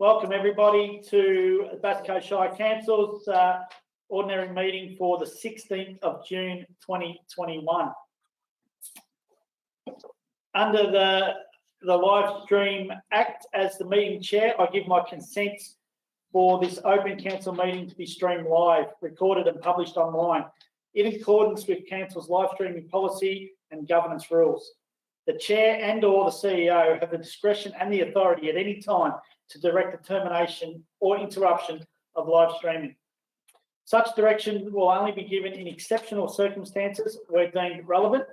Welcome everybody to Bass Coast Shire Council's ordinary meeting for the 16th of June 2021. Under the Livestream Act, as the meeting chair, I give my consent for this open council meeting to be streamed live, recorded and published online in accordance with council's live streaming policy and governance rules. The chair and or the CEO have the discretion and the authority at any time to direct the termination or interruption of live streaming. Such direction will only be given in exceptional circumstances where deemed relevant.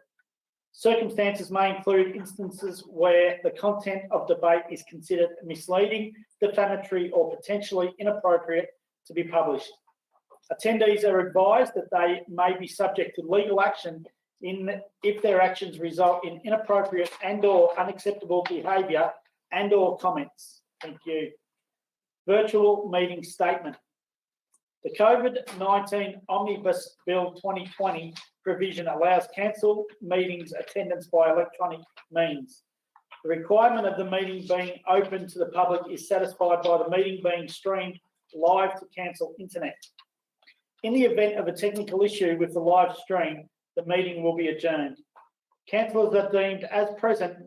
Circumstances may include instances where the content of debate is considered misleading, defamatory, or potentially inappropriate to be published. Attendees are advised that they may be subject to legal action if their actions result in inappropriate and or unacceptable behaviour and or comments. Thank you. Virtual meeting statement. The COVID-19 Omnibus Bill 2020 provision allows council meetings attendance by electronic means. The requirement of the meeting being open to the public is satisfied by the meeting being streamed live to council internet. In the event of a technical issue with the live stream, the meeting will be adjourned. Councillors are deemed as present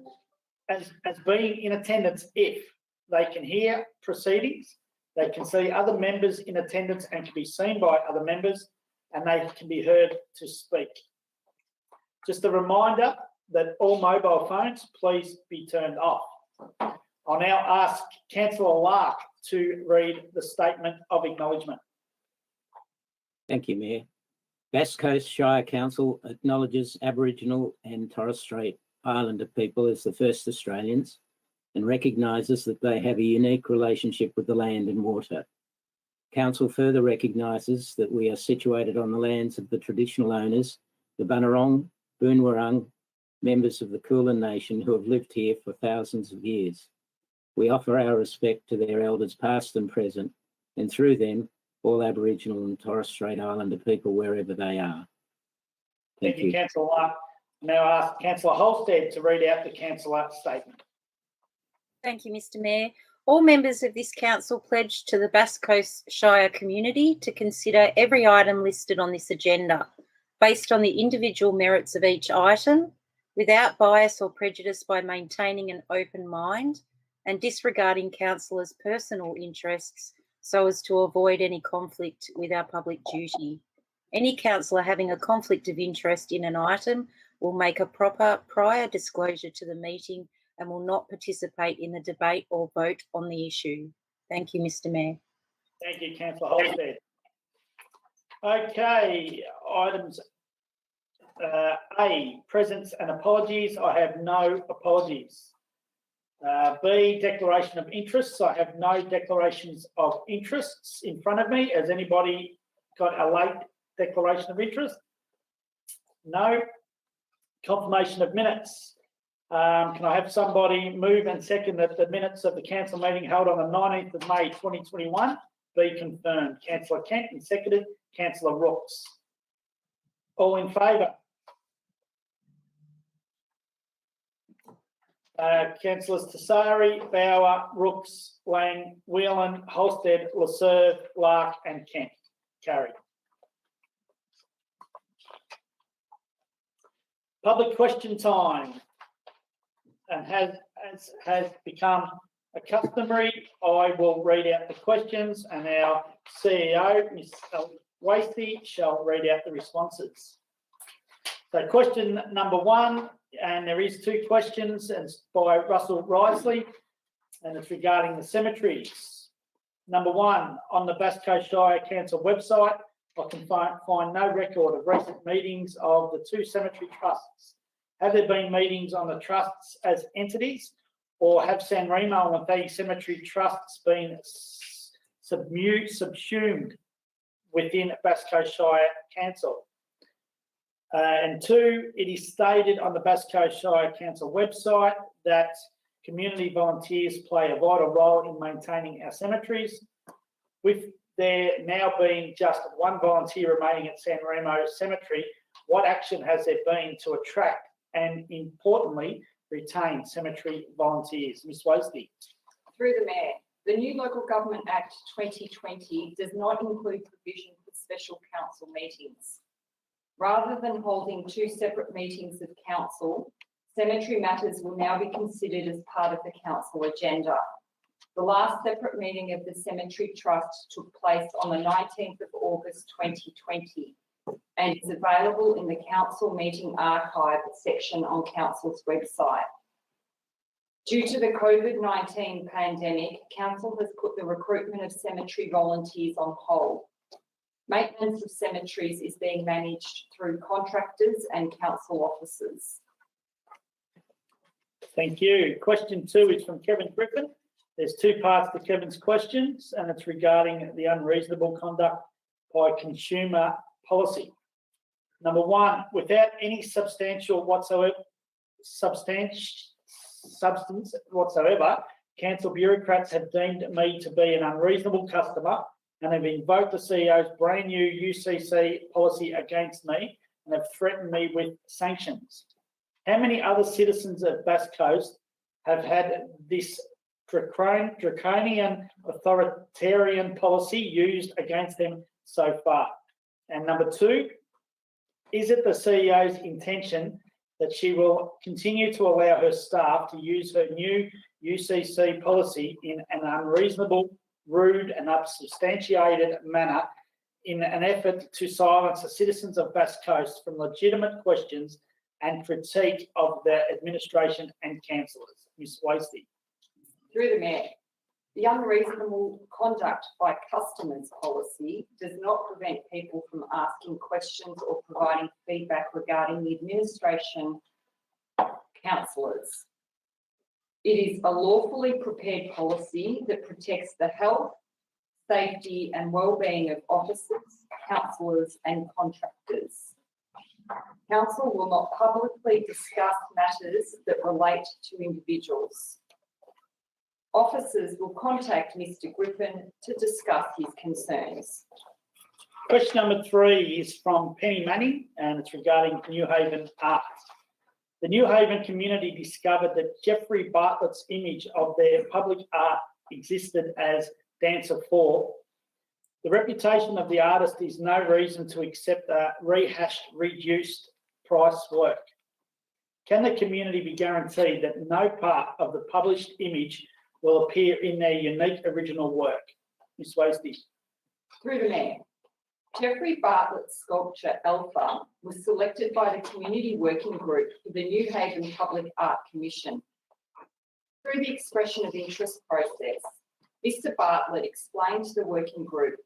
as being in attendance if they can hear proceedings, they can see other members in attendance and can be seen by other members, and they can be heard to speak. Just a reminder that all mobile phones please be turned off. I'll now ask Councillor Lark to read the statement of acknowledgement. Thank you, Mayor. Bass Coast Shire Council acknowledges Aboriginal and Torres Strait Islander people as the first Australians and recognises that they have a unique relationship with the land and water. Council further recognises that we are situated on the lands of the traditional owners, the Bunurong, Boonwurrung, members of the Kulin Nation who have lived here for thousands of years. We offer our respect to their elders past and present, and through them, all Aboriginal and Torres Strait Islander people wherever they are. Thank you, Councillor Lark. Now I ask Councillor Holstead to read out the councillor statement. Thank you, Mr Mayor. All members of this council pledge to the Bass Coast Shire community to consider every item listed on this agenda based on the individual merits of each item, without bias or prejudice, by maintaining an open mind and disregarding councillors' personal interests so as to avoid any conflict with our public duty. Any councillor having a conflict of interest in an item will make a proper prior disclosure to the meeting and will not participate in the debate or vote on the issue. Thank you, Mr Mayor. Thank you, Councillor Holstead. Okay, items A, presence and apologies. I have no apologies. B, declaration of interests. I have no declarations of interests in front of me. Has anybody got a late declaration of interest? No. Confirmation of minutes. Can I have somebody move and second that the minutes of the council meeting held on the 19th of May 2021 be confirmed? Councillor Kent and seconded Councillor Rooks. All in favour? Councillors Tassari, Bauer, Rooks, Lang, Whelan, Holstead, Laserve, Lark and Kent. Carried. Public question time. And as has become a customary, I will read out the questions and our CEO, Ms. Wasty, shall read out the responses. So question number one, and there is two questions, and it's by Russell Risley, and it's regarding the cemeteries. Number one, on the Bass Coast Shire Council website, I can find no record of recent meetings of the two cemetery trusts. Have there been meetings on the trusts as entities, or have San Remo and Wonthaggi Cemetery Trusts been subsumed within Bass Coast Shire Council? And two, it is stated on the Bass Coast Shire Council website that community volunteers play a vital role in maintaining our cemeteries. With there now being just one volunteer remaining at San Remo Cemetery, what action has there been to attract and, importantly, retain cemetery volunteers? Ms. Wasty. Through the Mayor, The new Local Government Act 2020 does not include provision for special council meetings. Rather than holding two separate meetings of council, cemetery matters will now be considered as part of the council agenda. The last separate meeting of the Cemetery Trust took place on the 19th of August 2020 and is available in the council meeting archive section on council's website. Due to the COVID-19 pandemic, council has put the recruitment of cemetery volunteers on hold. Maintenance of cemeteries is being managed through contractors and council officers. Thank you. Question 2 is from Kevin Griffin. There's two parts to Kevin's questions, and it's regarding the unreasonable conduct by consumer policy. Number 1, without any substance whatsoever, council bureaucrats have deemed me to be an unreasonable customer and have invoked the CEO's brand new UCC policy against me and have threatened me with sanctions. How many other citizens of Bass Coast have had this draconian authoritarian policy used against them so far? And number 2, is it the CEO's intention that she will continue to allow her staff to use her new UCC policy in an unreasonable, rude and unsubstantiated manner in an effort to silence the citizens of Bass Coast from legitimate questions and critique of the administration and councillors? Ms. Wasty. Through the Mayor, the unreasonable conduct by customers policy does not prevent people from asking questions or providing feedback regarding the administration councillors. It is a lawfully prepared policy that protects the health, safety and well-being of officers, councillors and contractors. Council will not publicly discuss matters that relate to individuals. Officers will contact Mr. Griffin to discuss his concerns. Question number 3 is from Penny Manning, and it's regarding New Haven art. The New Haven community discovered that Jeffrey Bartlett's image of their public art existed as Dancer 4. The reputation of the artist is no reason to accept a rehashed, reduced price work. Can the community be guaranteed that no part of the published image will appear in their unique original work? Ms. Wasty. Through the Mayor, Jeffrey Bartlett's sculpture Alpha was selected by the Community Working Group for the New Haven Public Art Commission. Through the expression of interest process, Mr. Bartlett explained to the working group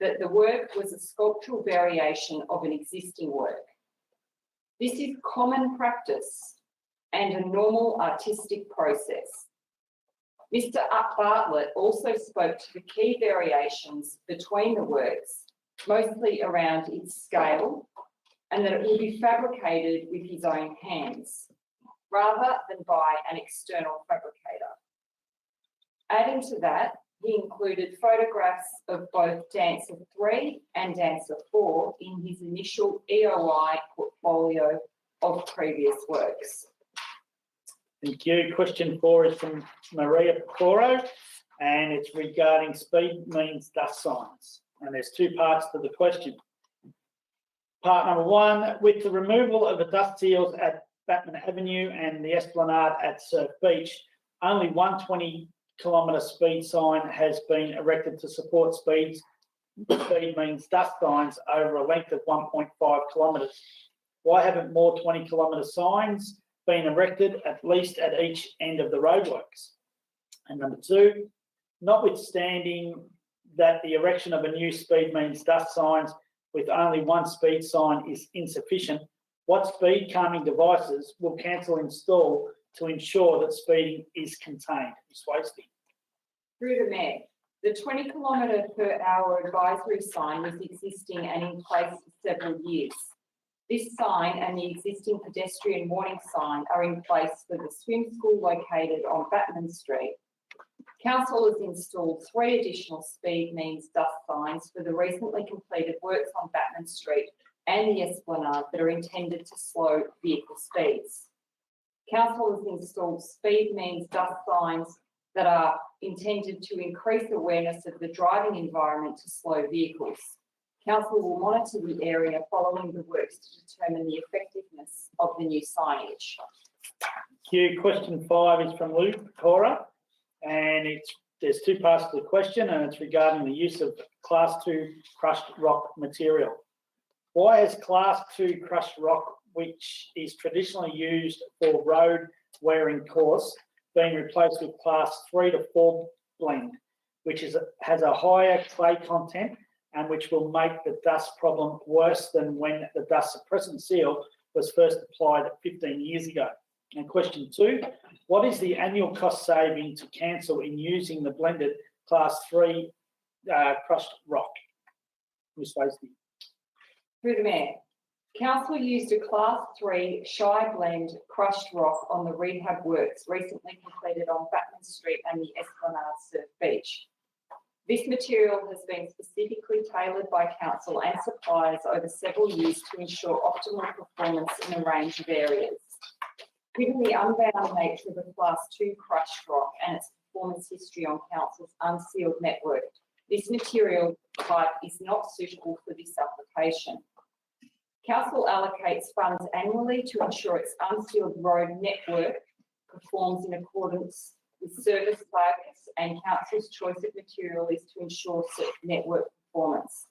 that the work was a sculptural variation of an existing work. This is common practice and a normal artistic process. Mr. Bartlett also spoke to the key variations between the works, mostly around its scale, and that it will be fabricated with his own hands, rather than by an external fabricator. Adding to that, he included photographs of both Dancer 3 and Dancer 4 in his initial EOI portfolio of previous works. Thank you. Question 4 is from Maria Picoro, and it's regarding speed means dust signs. And there's two parts to the question. Part number 1, with the removal of the dust seals at Batman Avenue and the Esplanade at Surf Beach, only one 20-kilometre speed sign has been erected to support speed means dust signs over a length of 1.5 kilometres. Why haven't more 20-kilometre signs been erected, at least at each end of the roadworks? And number 2, notwithstanding that the erection of a new speed means dust signs with only one speed sign is insufficient, what speed calming devices will council install to ensure that speeding is contained? Ms. Wasty. Through the Mayor, the 20-kilometre/hour advisory sign was existing and in place for several years. This sign and the existing pedestrian warning sign are in place for the swim school located on Batman Street. Council has installed 3 additional speed means dust signs for the recently completed works on Batman Street and the Esplanade that are intended to slow vehicle speeds. Council has installed speed means dust signs that are intended to increase awareness of the driving environment to slow vehicles. Council will monitor the area following the works to determine the effectiveness of the new signage. Thank you. Question 5 is from Luke Cora, and there's 2 parts to the question, and it's regarding the use of Class 2 crushed rock material. Why has Class 2 crushed rock, which is traditionally used for road wearing course, being replaced with Class 3 to 4 blend, which has a higher clay content and which will make the dust problem worse than when the dust suppressant seal was first applied 15 years ago? And question 2, what is the annual cost saving to council in using the blended Class 3 crushed rock? Ms. Lacey. Through the Mayor, Council used a Class 3 shy blend crushed rock on the rehab works recently completed on Batman Street and the Esplanade Surf Beach. This material has been specifically tailored by Council and suppliers over several years to ensure optimal performance in a range of areas. Given the unbound nature of the Class 2 crushed rock and its performance history on Council's unsealed network, this material type is not suitable for this application. Council allocates funds annually to ensure its unsealed road network performs in accordance with service focus, and Council's choice of material is to ensure such network performance.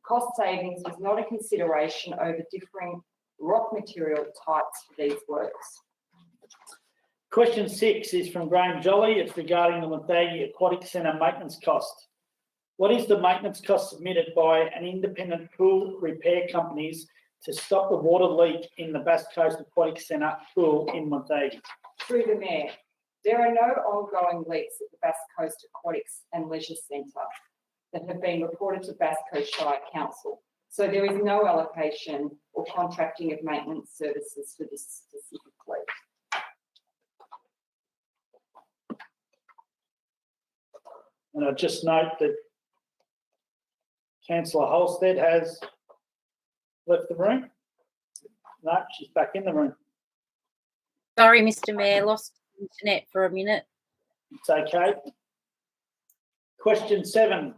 Cost savings was not a consideration over differing rock material types for these works. Question 6 is from Graham Jolly. It's regarding the Wonthaggi Aquatic Centre maintenance cost. What is the maintenance cost submitted by an independent pool repair companies to stop the water leak in the Bass Coast Aquatic Centre pool in Wonthaggi? Through the Mayor, there are no ongoing leaks at the Bass Coast Aquatics and Leisure Centre that have been reported to Bass Coast Shire Council. So there is no allocation or contracting of maintenance services for this specific leak. And I just note that Councillor Holstead has left the room. No, she's back in the room. Sorry, Mr. Mayor, lost internet for a minute. It's okay. Question 7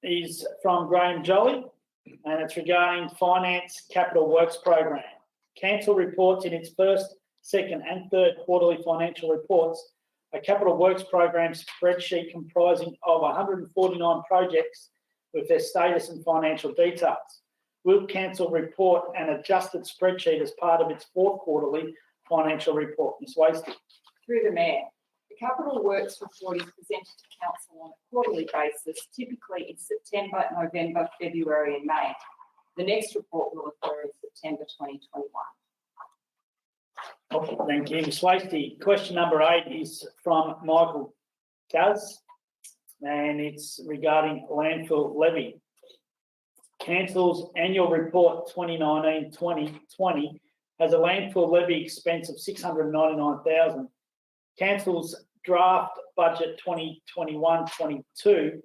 is from Graham Jolly, and it's regarding Finance Capital Works Program. Council reports in its first, second and third quarterly financial reports a capital works program spreadsheet comprising of 149 projects with their status and financial details. Will Council report an adjusted spreadsheet as part of its 4th quarterly financial report? Ms. Wasted. Through the Mayor, the Capital Works report is presented to Council on a quarterly basis, typically in September, November, February and May. The next report will occur in September 2021. Okay, thank you, Ms. Wasted. Question number 8 is from Michael Guz, and it's regarding landfill levy. Council's annual report 2019-2020 has a landfill levy expense of $699,000. Council's draft budget 2021-22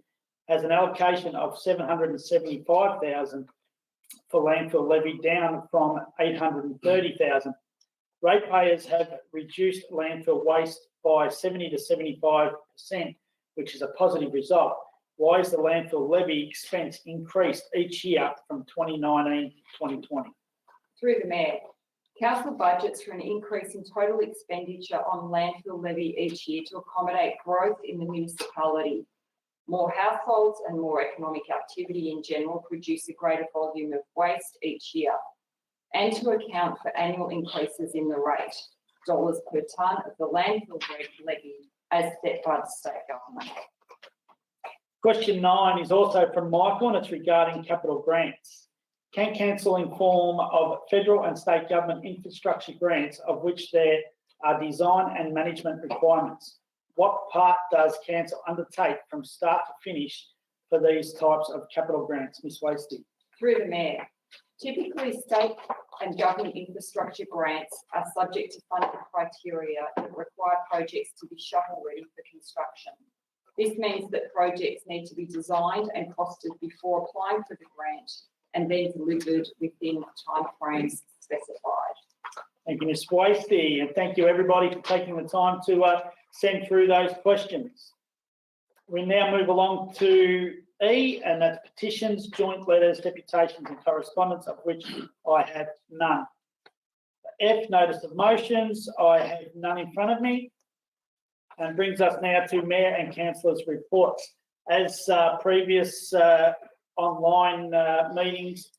has an allocation of $775,000 for landfill levy, down from $830,000. Ratepayers have reduced landfill waste by 70 to 75%, which is a positive result. Why is the landfill levy expense increased each year from 2019 to 2020? Through the Mayor, Council budgets for an increase in total expenditure on landfill levy each year to accommodate growth in the municipality. More households and more economic activity in general produce a greater volume of waste each year, and to account for annual increases in the rate, dollars per tonne of the landfill levy as set by the state government. Question 9 is also from Michael, and it's regarding capital grants. Can Council inform of federal and state government infrastructure grants of which there are design and management requirements? What part does Council undertake from start to finish for these types of capital grants? Ms. Wasted. Through the Mayor, typically state and government infrastructure grants are subject to funding criteria that require projects to be shovel ready for construction. This means that projects need to be designed and costed before applying for the grant and then delivered within timeframes specified. Thank you, Ms. Wasted, and thank you everybody for taking the time to send through those questions. We now move along to E, and that's petitions, joint letters, deputations and correspondence, of which I have none. F, notice of motions, I have none in front of me. And brings us now to Mayor and Councillors' reports. As previous online meetings,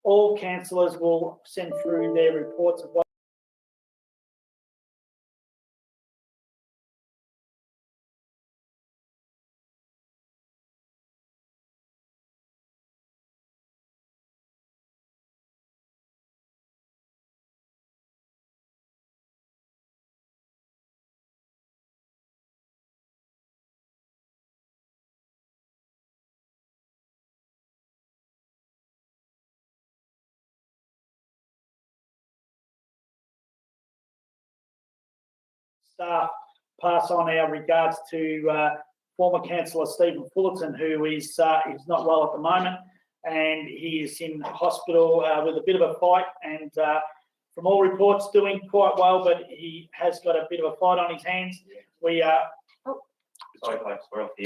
all councillors will send through their reports of what staff pass on our regards to former councillor Stephen Fullerton, who is not well at the moment, and he is in hospital with a bit of a fight, and from all reports doing quite well, but he has got a bit of a fight on his hands. We Sorry, folks, we're off the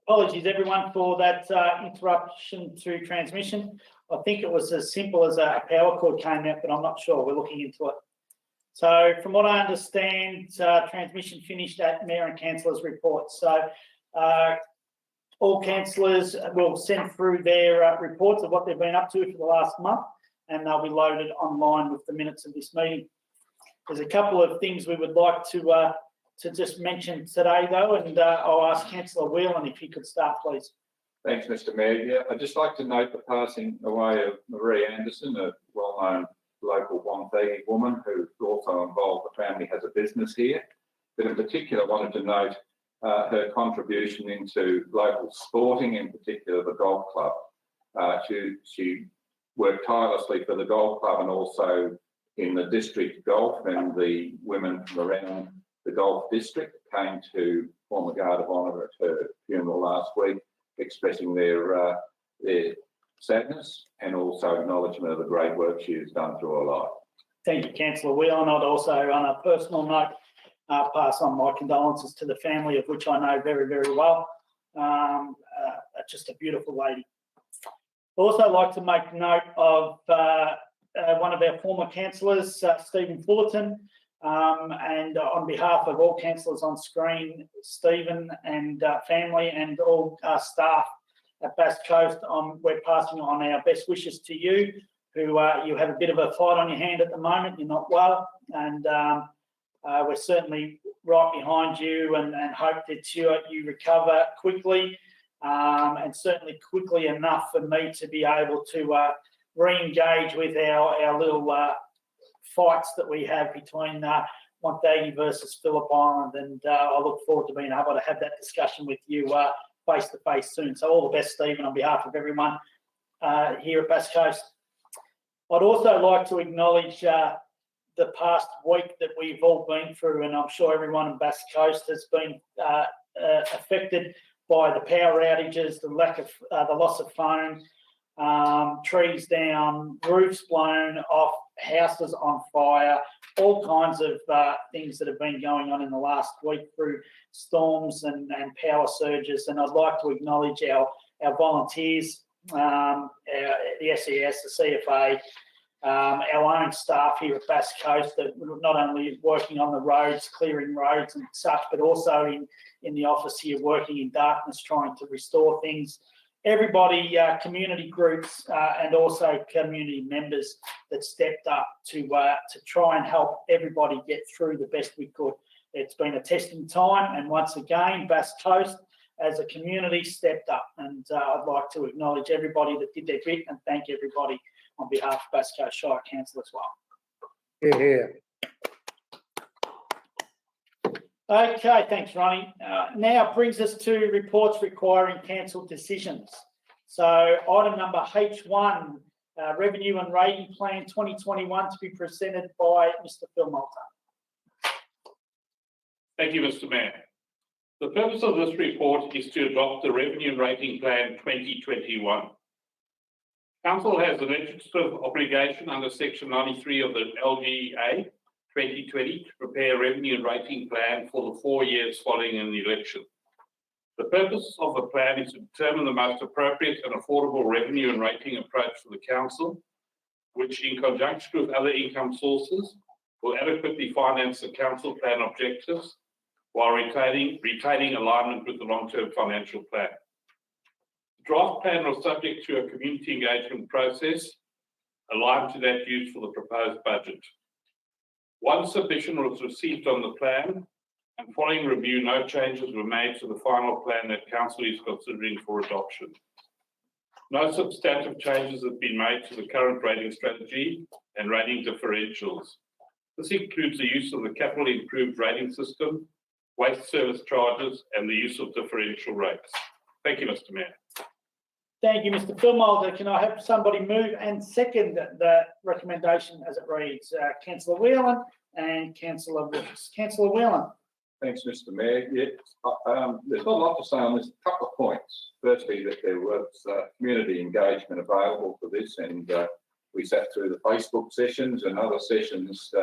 Apologies everyone for that interruption to transmission. I think it was as simple as a power cord came out, but I'm not sure. We're looking into it. So from what I understand, transmission finished at Mayor and Councillors' reports. So all councillors will send through their reports of what they've been up to for the last month, and they'll be loaded online with the minutes of this meeting. There's a couple of things we would like to just mention today, though, and I'll ask Councillor Whelan if he could start, please. Thanks, Mr. Mayor. Yeah, I'd just like to note the passing away of Marie Anderson, a well-known local Wonthaggi woman who's also involved. The family has a business here, but in particular wanted to note her contribution into local sporting, in particular the golf club. She worked tirelessly for the golf club and also in the district golf, and the women from around the golf district came to form a guard of honour at her funeral last week, expressing their sadness and also acknowledgement of the great work she has done through her life. Thank you, Councillor Whelan. I'd also, on a personal note, pass on my condolences to the family, of which I know very, very well. Just a beautiful lady. I'd also like to make note of one of our former councillors, Stephen Fullerton, and on behalf of all councillors on screen, Stephen and family and all staff at Bass Coast, we're passing on our best wishes to you, who you have a bit of a fight on your hand at the moment. You're not well, and we're certainly right behind you and hope that you recover quickly, and certainly quickly enough for me to be able to re-engage with our little fights that we have between Wonthaggi versus Phillip Island, and I look forward to being able to have that discussion with you face to face soon. So all the best, Stephen, on behalf of everyone here at Bass Coast. I'd also like to acknowledge the past week that we've all been through, and I'm sure everyone in Bass Coast has been affected by the power outages, the loss of phone, trees down, roofs blown off, houses on fire, all kinds of things that have been going on in the last week through storms and power surges. And I'd like to acknowledge our volunteers, the SES, the CFA, our own staff here at Bass Coast that not only working on the roads, clearing roads and such, but also in the office here working in darkness, trying to restore things. Everybody, community groups and also community members that stepped up to try and help everybody get through the best we could. It's been a testing time, and once again, Bass Coast as a community stepped up, and I'd like to acknowledge everybody that did their bit and thank everybody on behalf of Bass Coast Shire Council as well. Yeah. Okay, thanks, Ronnie. Now brings us to reports requiring council decisions. So item number H1, Revenue and Rating Plan 2021 to be presented by Mr. Phil Malta. Thank you, Mr. Mayor. The purpose of this report is to adopt the Revenue and Rating Plan 2021. Council has an legislative obligation under Section 93 of the LGA 2020 to prepare a revenue and rating plan for the 4 years following an election. The purpose of the plan is to determine the most appropriate and affordable revenue and rating approach for the council, which in conjunction with other income sources will adequately finance the council plan objectives while retaining alignment with the long-term financial plan. The draft plan was subject to a community engagement process aligned to that used for the proposed budget. One submission was received on the plan, and following review, no changes were made to the final plan that Council is considering for adoption. No substantive changes have been made to the current rating strategy and rating differentials. This includes the use of the capital improved rating system, waste service charges, and the use of differential rates. Thank you, Mr. Mayor. Thank you, Mr. Phil Malta. Can I have somebody move and second the recommendation as it reads? Councillor Whelan and Councillor Wilkes. Councillor Whelan. Thanks, Mr. Mayor. Yeah, there's not a lot to say on this. A couple of points. Firstly, that there was community engagement available for this, and we sat through the Facebook sessions and other sessions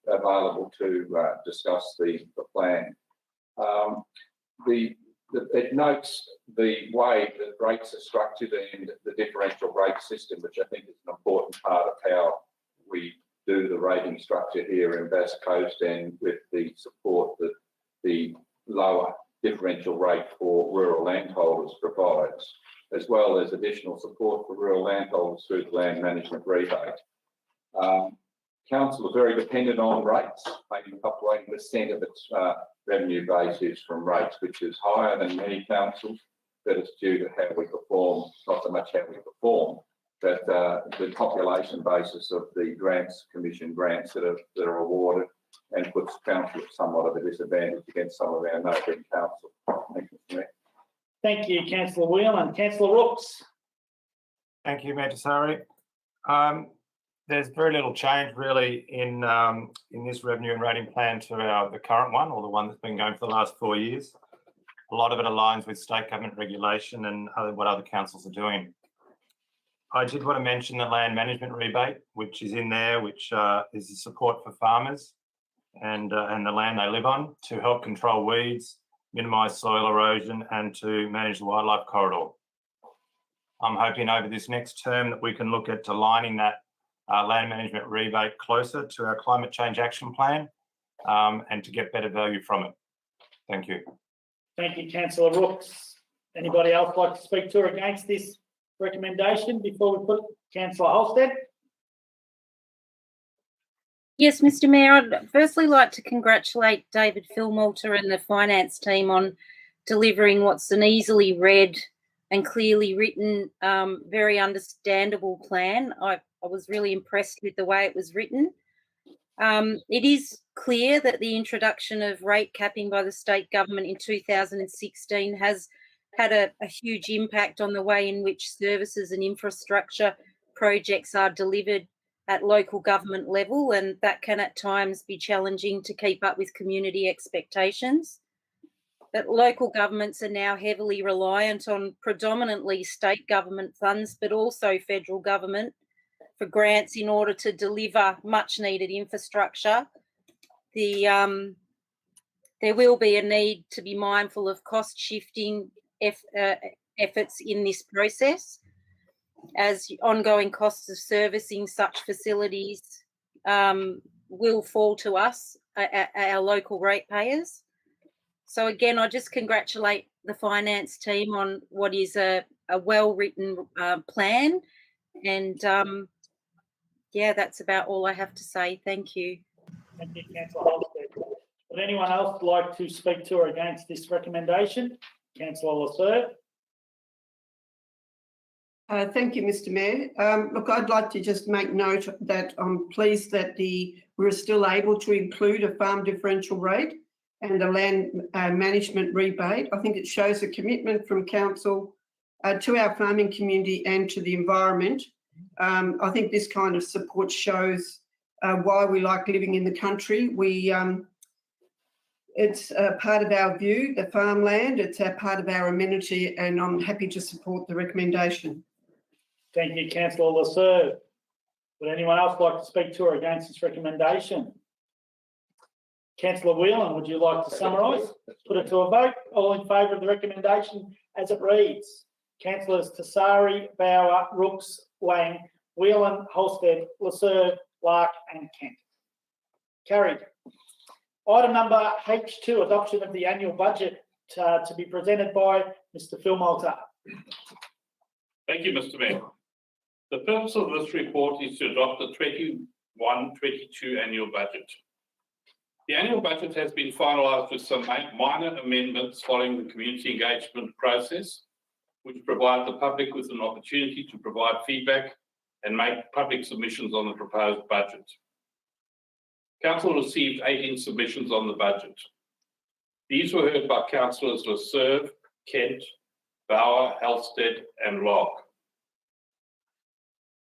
available to discuss the plan. The it notes the way that rates are structured and the differential rate system, which I think is an important part of how we do the rating structure here in Bass Coast, and with the support that the lower differential rate for rural landholders provides, as well as additional support for rural landholders through the land management rebate. Council is very dependent on rates, making up 80% of its revenue base is from rates, which is higher than many councils, but it's due to how we perform, not so much how we perform, but the population basis of the commission grants that are awarded, and puts council at somewhat of a disadvantage against some of our neighbouring councils. Thank you, Mayor. Thank you, Councillor Whelan. Councillor Rooks. Thank you, Mayor Tessari. There's very little change really in this revenue and rating plan to the current one, or the one that's been going for the last 4 years. A lot of it aligns with state government regulation and what other councils are doing. I did want to mention the land management rebate, which is in there, which is the support for farmers and the land they live on, to help control weeds, minimise soil erosion, and to manage the wildlife corridor. I'm hoping over this next term that we can look at aligning that land management rebate closer to our climate change action plan, and to get better value from it. Thank you. Thank you, Councillor Rooks. Anybody else like to speak to or against this recommendation before we put Councillor Holstead? Yes, Mr. Mayor, I'd firstly like to congratulate David Philmalter and the finance team on delivering what's an easily read and clearly written, very understandable plan. I was really impressed with the way it was written. It is clear that the introduction of rate capping by the state government in 2016 has had a huge impact on the way in which services and infrastructure projects are delivered at local government level, and that can at times be challenging to keep up with community expectations. But local governments are now heavily reliant on predominantly state government funds, but also federal government, for grants in order to deliver much needed infrastructure. There will be a need to be mindful of cost shifting efforts in this process, as ongoing costs of servicing such facilities will fall to us, our local ratepayers. So again, I just congratulate the finance team on what is a well-written plan, and yeah, that's about all I have to say. Thank you. Thank you, Councillor Holstead. Would anyone else like to speak to or against this recommendation? Councillor Lasser. Thank you, Mr. Mayor. Look, I'd like to just make note that I'm pleased that we're still able to include a farm differential rate and a land management rebate. I think it shows a commitment from council to our farming community and to the environment. I think this kind of support shows why we like living in the country. It's part of our view, the farmland, it's a part of our amenity, and I'm happy to support the recommendation. Thank you, Councillor Lasser. Would anyone else like to speak to or against this recommendation? Councillor Whelan, would you like to summarise? Put it to a vote. All in favour of the recommendation as it reads. Councillors Tessari, Bauer, Rooks, Lang, Whelan, Holstead, Lasser, Lark and Kent. Carried. Item number H2, adoption of the annual budget to be presented by Mr. Philmalter. Thank you, Mr. Mayor. The purpose of this report is to adopt the 21-22 annual budget. The annual budget has been finalised with some minor amendments following the community engagement process, which provide the public with an opportunity to provide feedback and make public submissions on the proposed budget. Council received 18 submissions on the budget. These were heard by Councillors Lasser, Kent, Bauer, Halstead and Locke.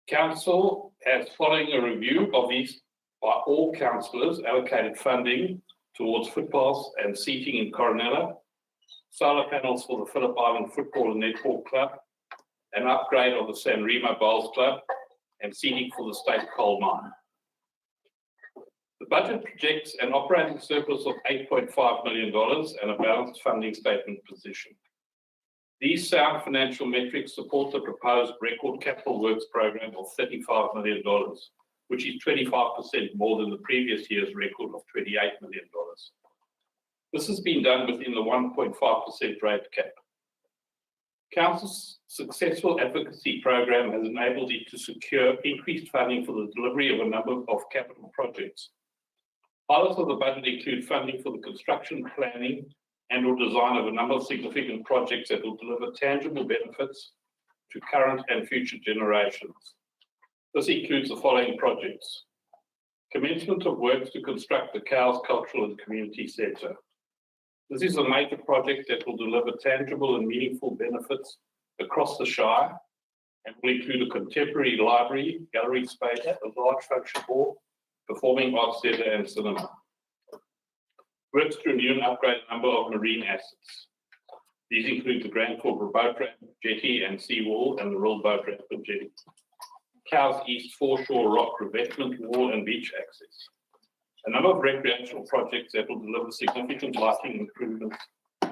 Council has, following a review of these by all councillors, allocated funding towards footpaths and seating in Coronella, solar panels for the Phillip Island Football and Netball Club, an upgrade of the San Remo Bowls Club, and seating for the State Coal Mine. The budget projects an operating surplus of $8.5 million and a balanced funding statement position. These sound financial metrics support the proposed record capital works program of $35 million, which is 25% more than the previous year's record of $28 million. This has been done within the 1.5% rate cap. Council's successful advocacy program has enabled it to secure increased funding for the delivery of a number of capital projects. Highlights of the budget include funding for the construction, planning and or design of a number of significant projects that will deliver tangible benefits to current and future generations. This includes the following projects: commencement of works to construct the Cows Cultural and Community Centre. This is a major project that will deliver tangible and meaningful benefits across the Shire and will include a contemporary library, gallery space, a large function hall, performing arts centre and cinema. Works to renew and upgrade a number of marine assets. These include the Grantville boat ramp, jetty and seawall, and the Royal boat ramp and jetty. Cows East foreshore rock revetment wall and beach access. A number of recreational projects that will deliver significant lighting improvements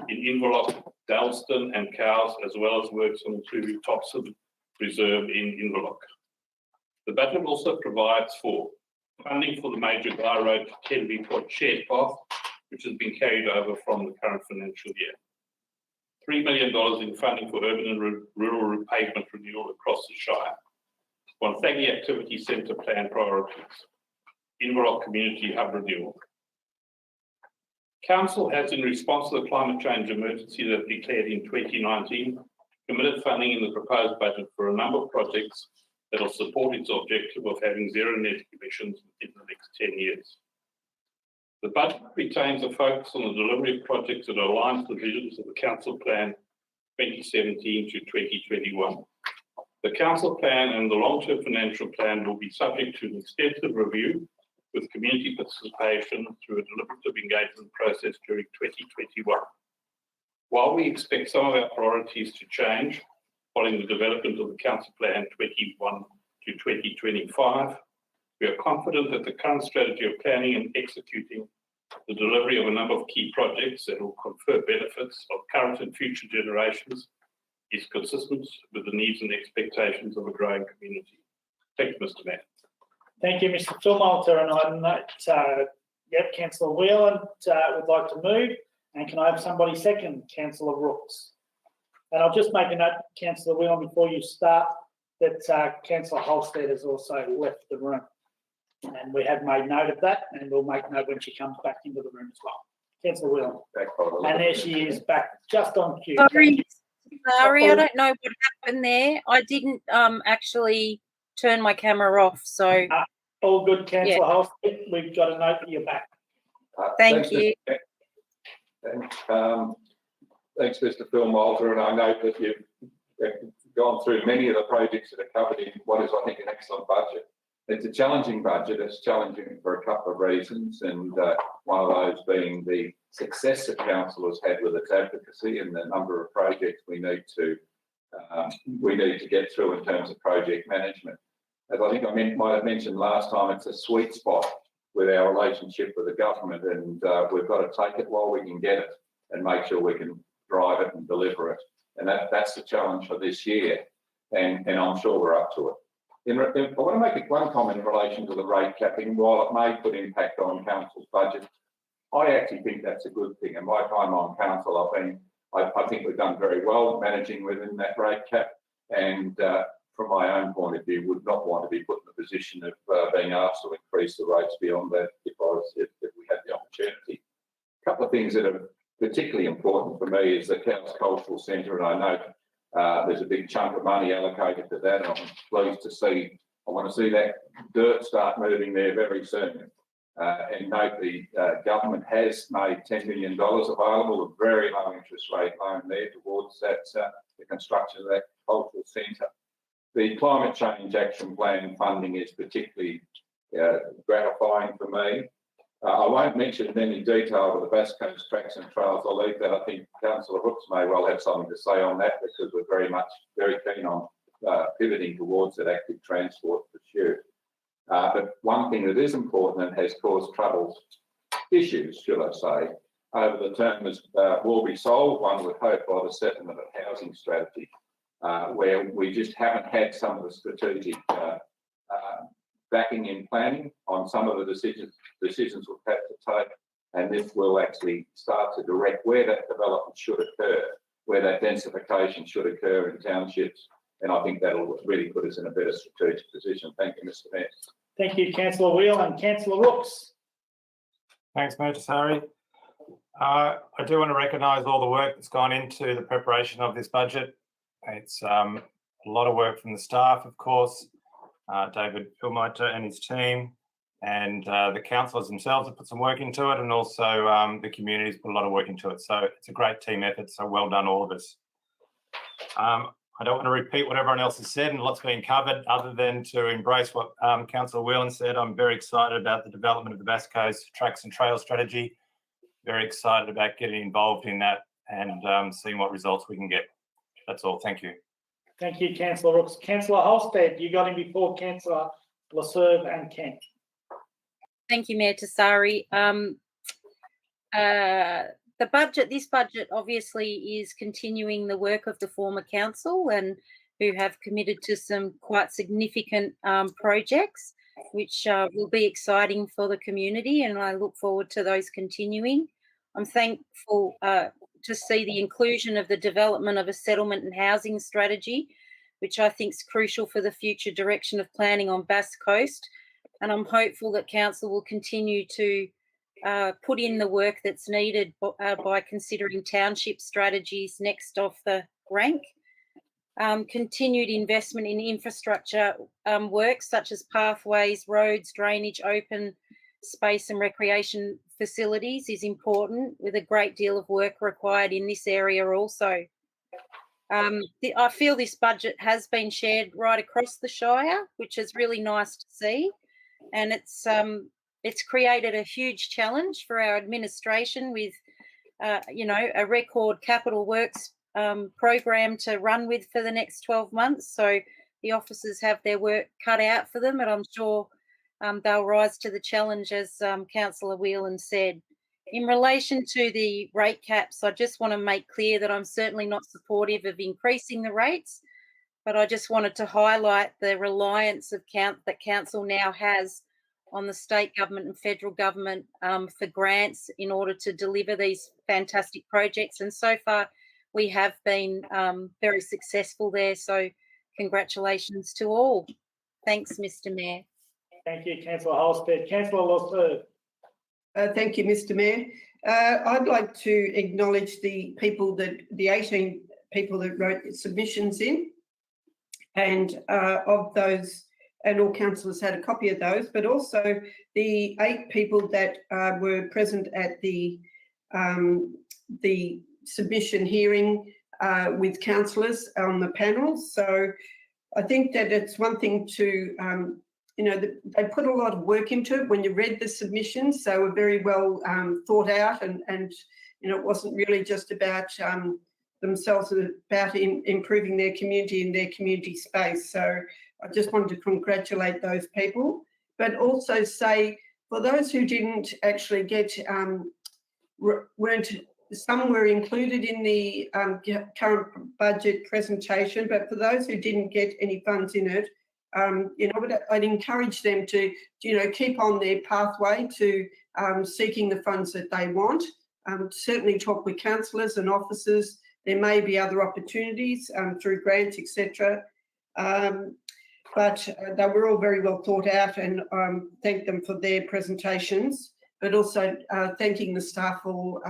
in Inverloch, Dalston and Cows, as well as works on the two Topsom Reserve in Inverloch. The budget also provides for funding for the major Guy Road to Kenby Point shared path, which has been carried over from the current financial year. $3 million in funding for urban and rural pavement renewal across the Shire. Wonthaggi Activity Centre plan priorities. Inverloch Community Hub renewal. Council has, in response to the climate change emergency that declared in 2019, committed funding in the proposed budget for a number of projects that will support its objective of having zero net emissions within the next 10 years. The budget retains a focus on the delivery of projects that align to the visions of the Council Plan 2017 to 2021. The Council Plan and the long-term financial plan will be subject to an extensive review with community participation through a deliberative engagement process during 2021. While we expect some of our priorities to change following the development of the Council Plan 21 to 2025, we are confident that the current strategy of planning and executing the delivery of a number of key projects that will confer benefits of current and future generations is consistent with the needs and expectations of a growing community. Thank you, Mr. Mayor. Thank you, Mr. Philmalter, and I note, Councillor Whelan would like to move, and can I have somebody second? Councillor Rooks. And I'll just make a note, Councillor Whelan, before you start, that Councillor Holstead has also left the room. And we have made note of that, and we'll make note when she comes back into the room as well. Councillor Whelan. And there she is, back just on cue. Sorry, I don't know what happened there. I didn't actually turn my camera off, so. All good, Councillor Holstead. We've got a note that you're back. Thank you. Thanks, Mr. Philmalter, and I know that you've gone through many of the projects that are covered in what is, I think, an excellent budget. It's a challenging budget. It's challenging for a couple of reasons, and one of those being the success that council has had with its advocacy and the number of projects we need to get through in terms of project management. As I think I might have mentioned last time, it's a sweet spot with our relationship with the government, and we've got to take it while we can get it and make sure we can drive it and deliver it. And that's the challenge for this year, and I'm sure we're up to it. I want to make one comment in relation to the rate capping. While it may put impact on council's budget, I actually think that's a good thing. In my time on council, I think we've done very well managing within that rate cap, and from my own point of view, would not want to be put in the position of being asked to increase the rates beyond that if we had the opportunity. A couple of things that are particularly important for me is the Cows Cultural Centre, and I know there's a big chunk of money allocated to that, and I'm pleased to see. I want to see that dirt start moving there very soon. And note the government has made $10 million available, a very low interest rate loan there towards that the construction of that cultural centre. The climate change action plan funding is particularly gratifying for me. I won't mention in any detail with the Bass Coast tracks and trails. I'll leave that. I think Councillor Rooks may well have something to say on that, because we're very keen on pivoting towards that active transport pursuit. But one thing that is important and has caused issues, should I say, over the term will be solved, one would hope, by the settlement of housing strategy, where we just haven't had some of the strategic backing in planning on some of the decisions we've had to take, and this will actually start to direct where that development should occur, where that densification should occur in townships, and I think that'll really put us in a better strategic position. Thank you, Mr. Mayor. Thank you, Councillor Wheel and Councillor Rooks. Thanks, Mayor Tessari. I do want to recognise all the work that's gone into the preparation of this budget. It's a lot of work from the staff, of course, David Philmiter and his team, and the councillors themselves have put some work into it, and also the community's put a lot of work into it. So it's a great team effort, so well done all of us. I don't want to repeat what everyone else has said, and lots been covered, other than to embrace what Councillor Whelan said. I'm very excited about the development of the Bass Coast Tracks and Trails strategy. Very excited about getting involved in that and seeing what results we can get. That's all. Thank you. Thank you, Councillor Rooks. Councillor Holstead, you got him before Councillor Laserve and Kent. Thank you, Mayor Tessari. This budget obviously is continuing the work of the former council, and who have committed to some quite significant projects, which will be exciting for the community, and I look forward to those continuing. I'm thankful to see the inclusion of the development of a settlement and housing strategy, which I think is crucial for the future direction of planning on Bass Coast. And I'm hopeful that council will continue to put in the work that's needed by considering township strategies next off the rank. Continued investment in infrastructure works such as pathways, roads, drainage, open space and recreation facilities is important, with a great deal of work required in this area also. I feel this budget has been shared right across the Shire, which is really nice to see. And it's created a huge challenge for our administration with, a record capital works program to run with for the next 12 months. So the officers have their work cut out for them, and I'm sure they'll rise to the challenge, as Councillor Whelan said. In relation to the rate caps, I just want to make clear that I'm certainly not supportive of increasing the rates, but I just wanted to highlight the reliance that council now has on the state government and federal government for grants in order to deliver these fantastic projects. And so far, we have been very successful there. So congratulations to all. Thanks, Mr. Mayor. Thank you, Councillor Holstead. Councillor Laserve. Thank you, Mr. Mayor. I'd like to acknowledge the 18 people that wrote submissions in, and of those, and all councillors had a copy of those, but also the 8 people that were present at the submission hearing with councillors on the panel. So I think that it's one thing to, they put a lot of work into it when you read the submissions. They were very well thought out, and it wasn't really just about themselves, it was about improving their community and their community space. So I just wanted to congratulate those people, but also say for those who didn't actually get, some were included in the current budget presentation, but for those who didn't get any funds in it, I'd encourage them to, keep on their pathway to seeking the funds that they want. Certainly talk with councillors and officers. There may be other opportunities through grants, etc. But they were all very well thought out, and thank them for their presentations, but also thanking the staff for,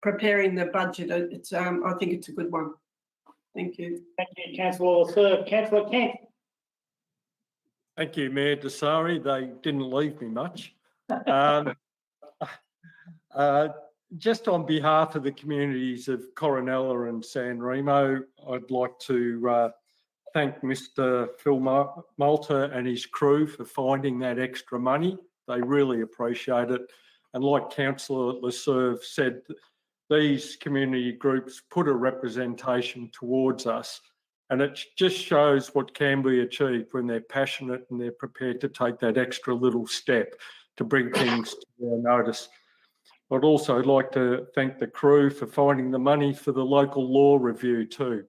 preparing the budget. I think it's a good one. Thank you. Thank you, Councillor Laserve. Councillor Kent. Thank you, Mayor Tessari. They didn't leave me much. Just on behalf of the communities of Coronella and San Remo, I'd like to thank Mr. Phil Malta and his crew for finding that extra money. They really appreciate it. And like Councillor Laserve said, these community groups put a representation towards us, And it just shows what can be achieved when they're passionate and they're prepared to take that extra little step to bring things to their notice. I'd also like to thank the crew for finding the money for the local law review too,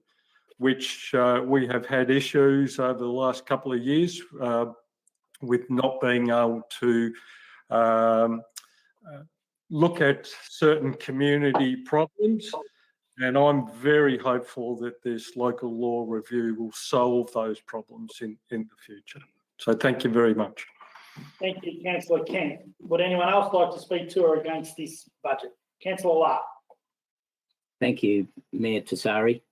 which we have had issues over the last couple of years with not being able to look at certain community problems. And I'm very hopeful that this local law review will solve those problems in the future. So thank you very much. Thank you, Councillor Kent. Would anyone else like to speak to or against this budget? Councillor Lark. Thank you, Mayor Tassari.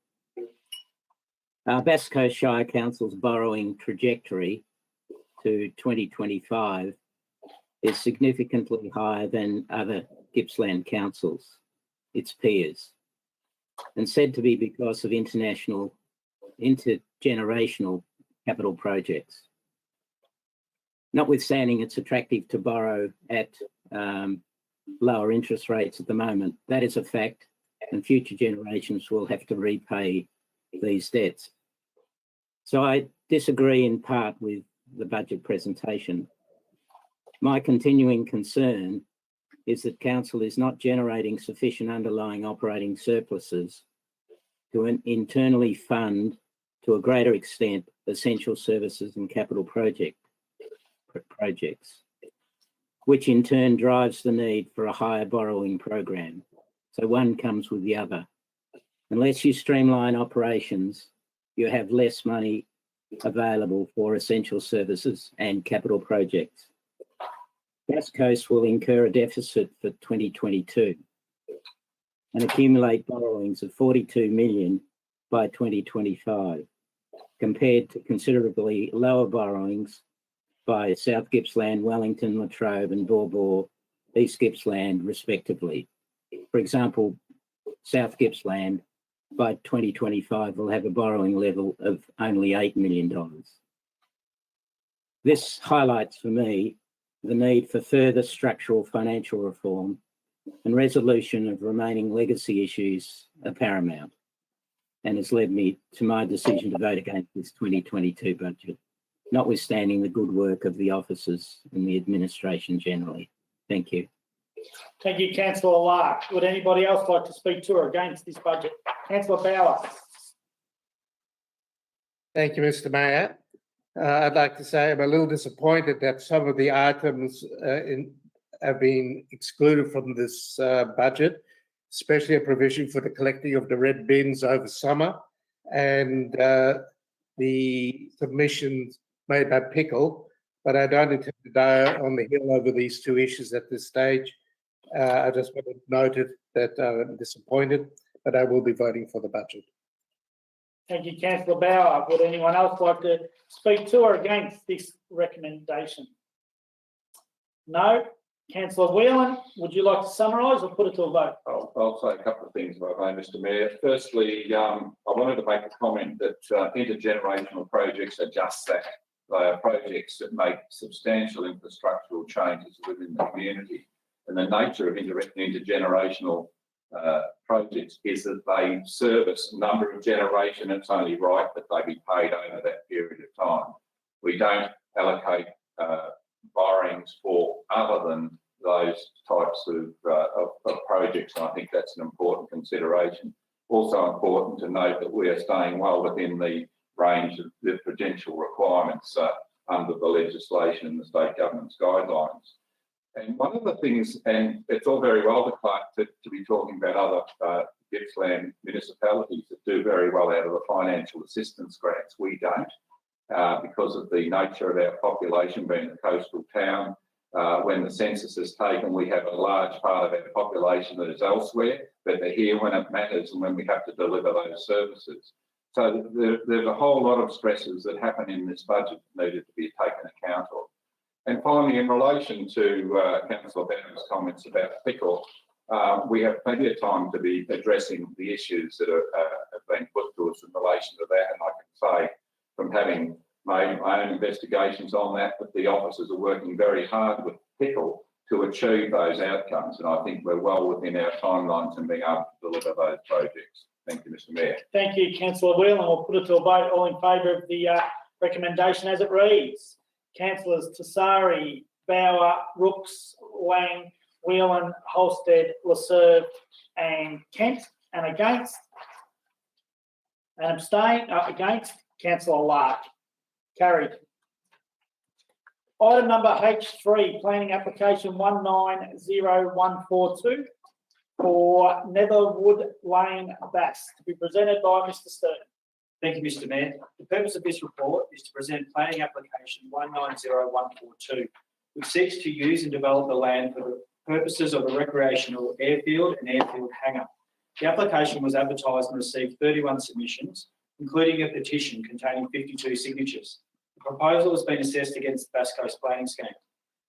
Bass Coast Shire Council's borrowing trajectory to 2025 is significantly higher than other Gippsland councils, its peers, and said to be because of intergenerational capital projects. Notwithstanding it's attractive to borrow at lower interest rates at the moment, that is a fact, and future generations will have to repay these debts. So I disagree in part with the budget presentation. My continuing concern is that Council is not generating sufficient underlying operating surpluses to internally fund, to a greater extent, essential services and capital projects, which in turn drives the need for a higher borrowing program. So one comes with the other. Unless you streamline operations, you have less money available for essential services and capital projects. Bass Coast will incur a deficit for 2022 and accumulate borrowings of 42 million by 2025, compared to considerably lower borrowings by South Gippsland, Wellington, Latrobe and Bawbaw, East Gippsland, respectively. For example, South Gippsland by 2025 will have a borrowing level of only $8 million. This highlights for me the need for further structural financial reform and resolution of remaining legacy issues are paramount, and has led me to my decision to vote against this 2022 budget, notwithstanding the good work of the officers and the administration generally. Thank you. Thank you, Councillor Lark. Would anybody else like to speak to or against this budget? Councillor Bauer. Thank you, Mr. Mayor. I'd like to say I'm a little disappointed that some of the items have been excluded from this budget, especially a provision for the collecting of the red bins over summer and the submissions made by Pickle, but I don't intend to die on the hill over these two issues at this stage. I just want to note it that I'm disappointed, but I will be voting for the budget. Thank you, Councillor Bauer. Would anyone else like to speak to or against this recommendation? No. Councillor Whelan, would you like to summarise or put it to a vote? I'll say a couple of things, if I may, Mr. Mayor. Firstly, I wanted to make a comment that intergenerational projects are just that. They are projects that make substantial infrastructural changes within the community. And the nature of intergenerational projects is that they service a number of generations. It's only right that they be paid over that period of time. We don't allocate borrowings for other than those types of projects. And I think that's an important consideration. Also important to note that we are staying well within the range of the prudential requirements under the legislation and the state government's guidelines. And one of the things, and it's all very well to be talking about other Gippsland municipalities that do very well out of the financial assistance grants. We don't, because of the nature of our population being a coastal town. When the census is taken, we have a large part of our population that is elsewhere, but they're here when it matters and when we have to deliver those services. So there's a whole lot of stresses that happen in this budget that needed to be taken account of. And finally, in relation to Councillor Bennet's comments about Pickle, we have plenty of time to be addressing the issues that have been put to us in relation to that. And I can say, from having made my own investigations on that the officers are working very hard with Pickle to achieve those outcomes. And I think we're well within our timelines and being able to deliver those projects. Thank you, Mr Mayor. Thank you, Councillor Whelan. We'll put it to a vote. All in favour of the recommendation as it reads. Councillors Tassari, Bauer, Rooks, Lang, Whelan, Holstead, Laserve and Kent. And against? And abstain? Against? Councillor Lark. Carried. Item number H3, planning application 190142 for Netherwood Lane, Bass, to be presented by Mr Stern. Thank you, Mr Mayor. The purpose of this report is to present planning application 190142, which seeks to use and develop the land for the purposes of a recreational airfield and airfield hangar. The application was advertised and received 31 submissions, including a petition containing 52 signatures. The proposal has been assessed against the Bass Coast planning scheme.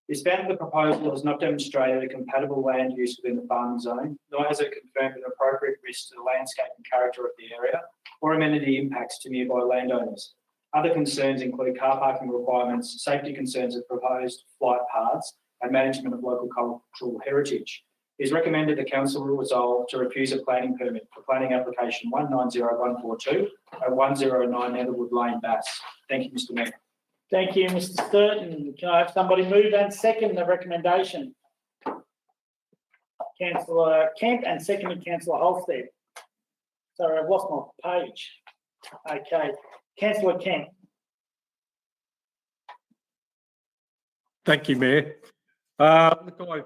This found the proposal has not demonstrated a compatible land use within the farming zone, nor has it confirmed an appropriate risk to the landscape and character of the area or amenity impacts to nearby landowners. Other concerns include car parking requirements, safety concerns of proposed flight paths, and management of local cultural heritage. It is recommended the council will resolve to refuse a planning permit for planning application 190142 at 109 Netherwood Lane, Bass. Thank you, Mr Mayor. Thank you, Mr Sturton. Can I have somebody move and second the recommendation? Councillor Kent and seconded Councillor Holstead. Sorry, I've lost my page. Okay. Councillor Kent. Thank you, Mayor. Look, I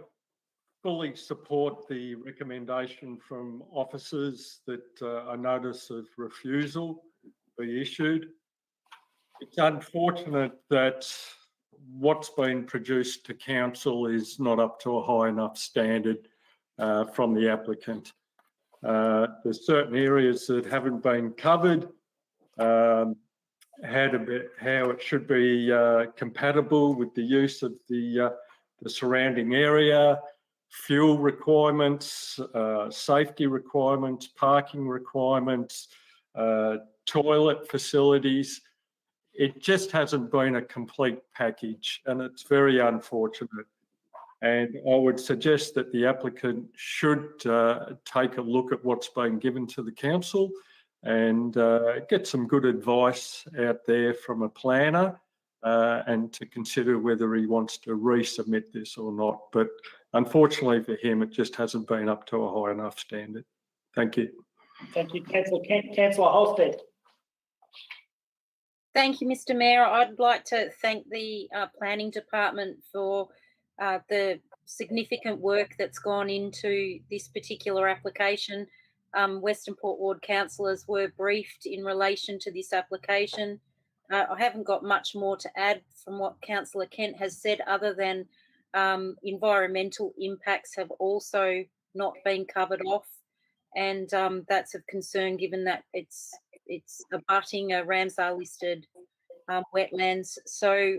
fully support the recommendation from officers that a notice of refusal be issued. It's unfortunate that what's been produced to council is not up to a high enough standard from the applicant. There's certain areas that haven't been covered, how it should be compatible with the use of the surrounding area, fuel requirements, safety requirements, parking requirements, toilet facilities. It just hasn't been a complete package, and it's very unfortunate. And I would suggest that the applicant should take a look at what's been given to the council and get some good advice out there from a planner and to consider whether he wants to resubmit this or not. But unfortunately for him, it just hasn't been up to a high enough standard. Thank you. Thank you, Councillor Kent. Councillor Holstead. Thank you, Mr Mayor. I'd like to thank the Planning Department for the significant work that's gone into this particular application. Western Port Ward councillors were briefed in relation to this application. I haven't got much more to add from what Councillor Kent has said, other than environmental impacts have also not been covered off, and that's of concern given that it's abutting a Ramsar listed wetlands. So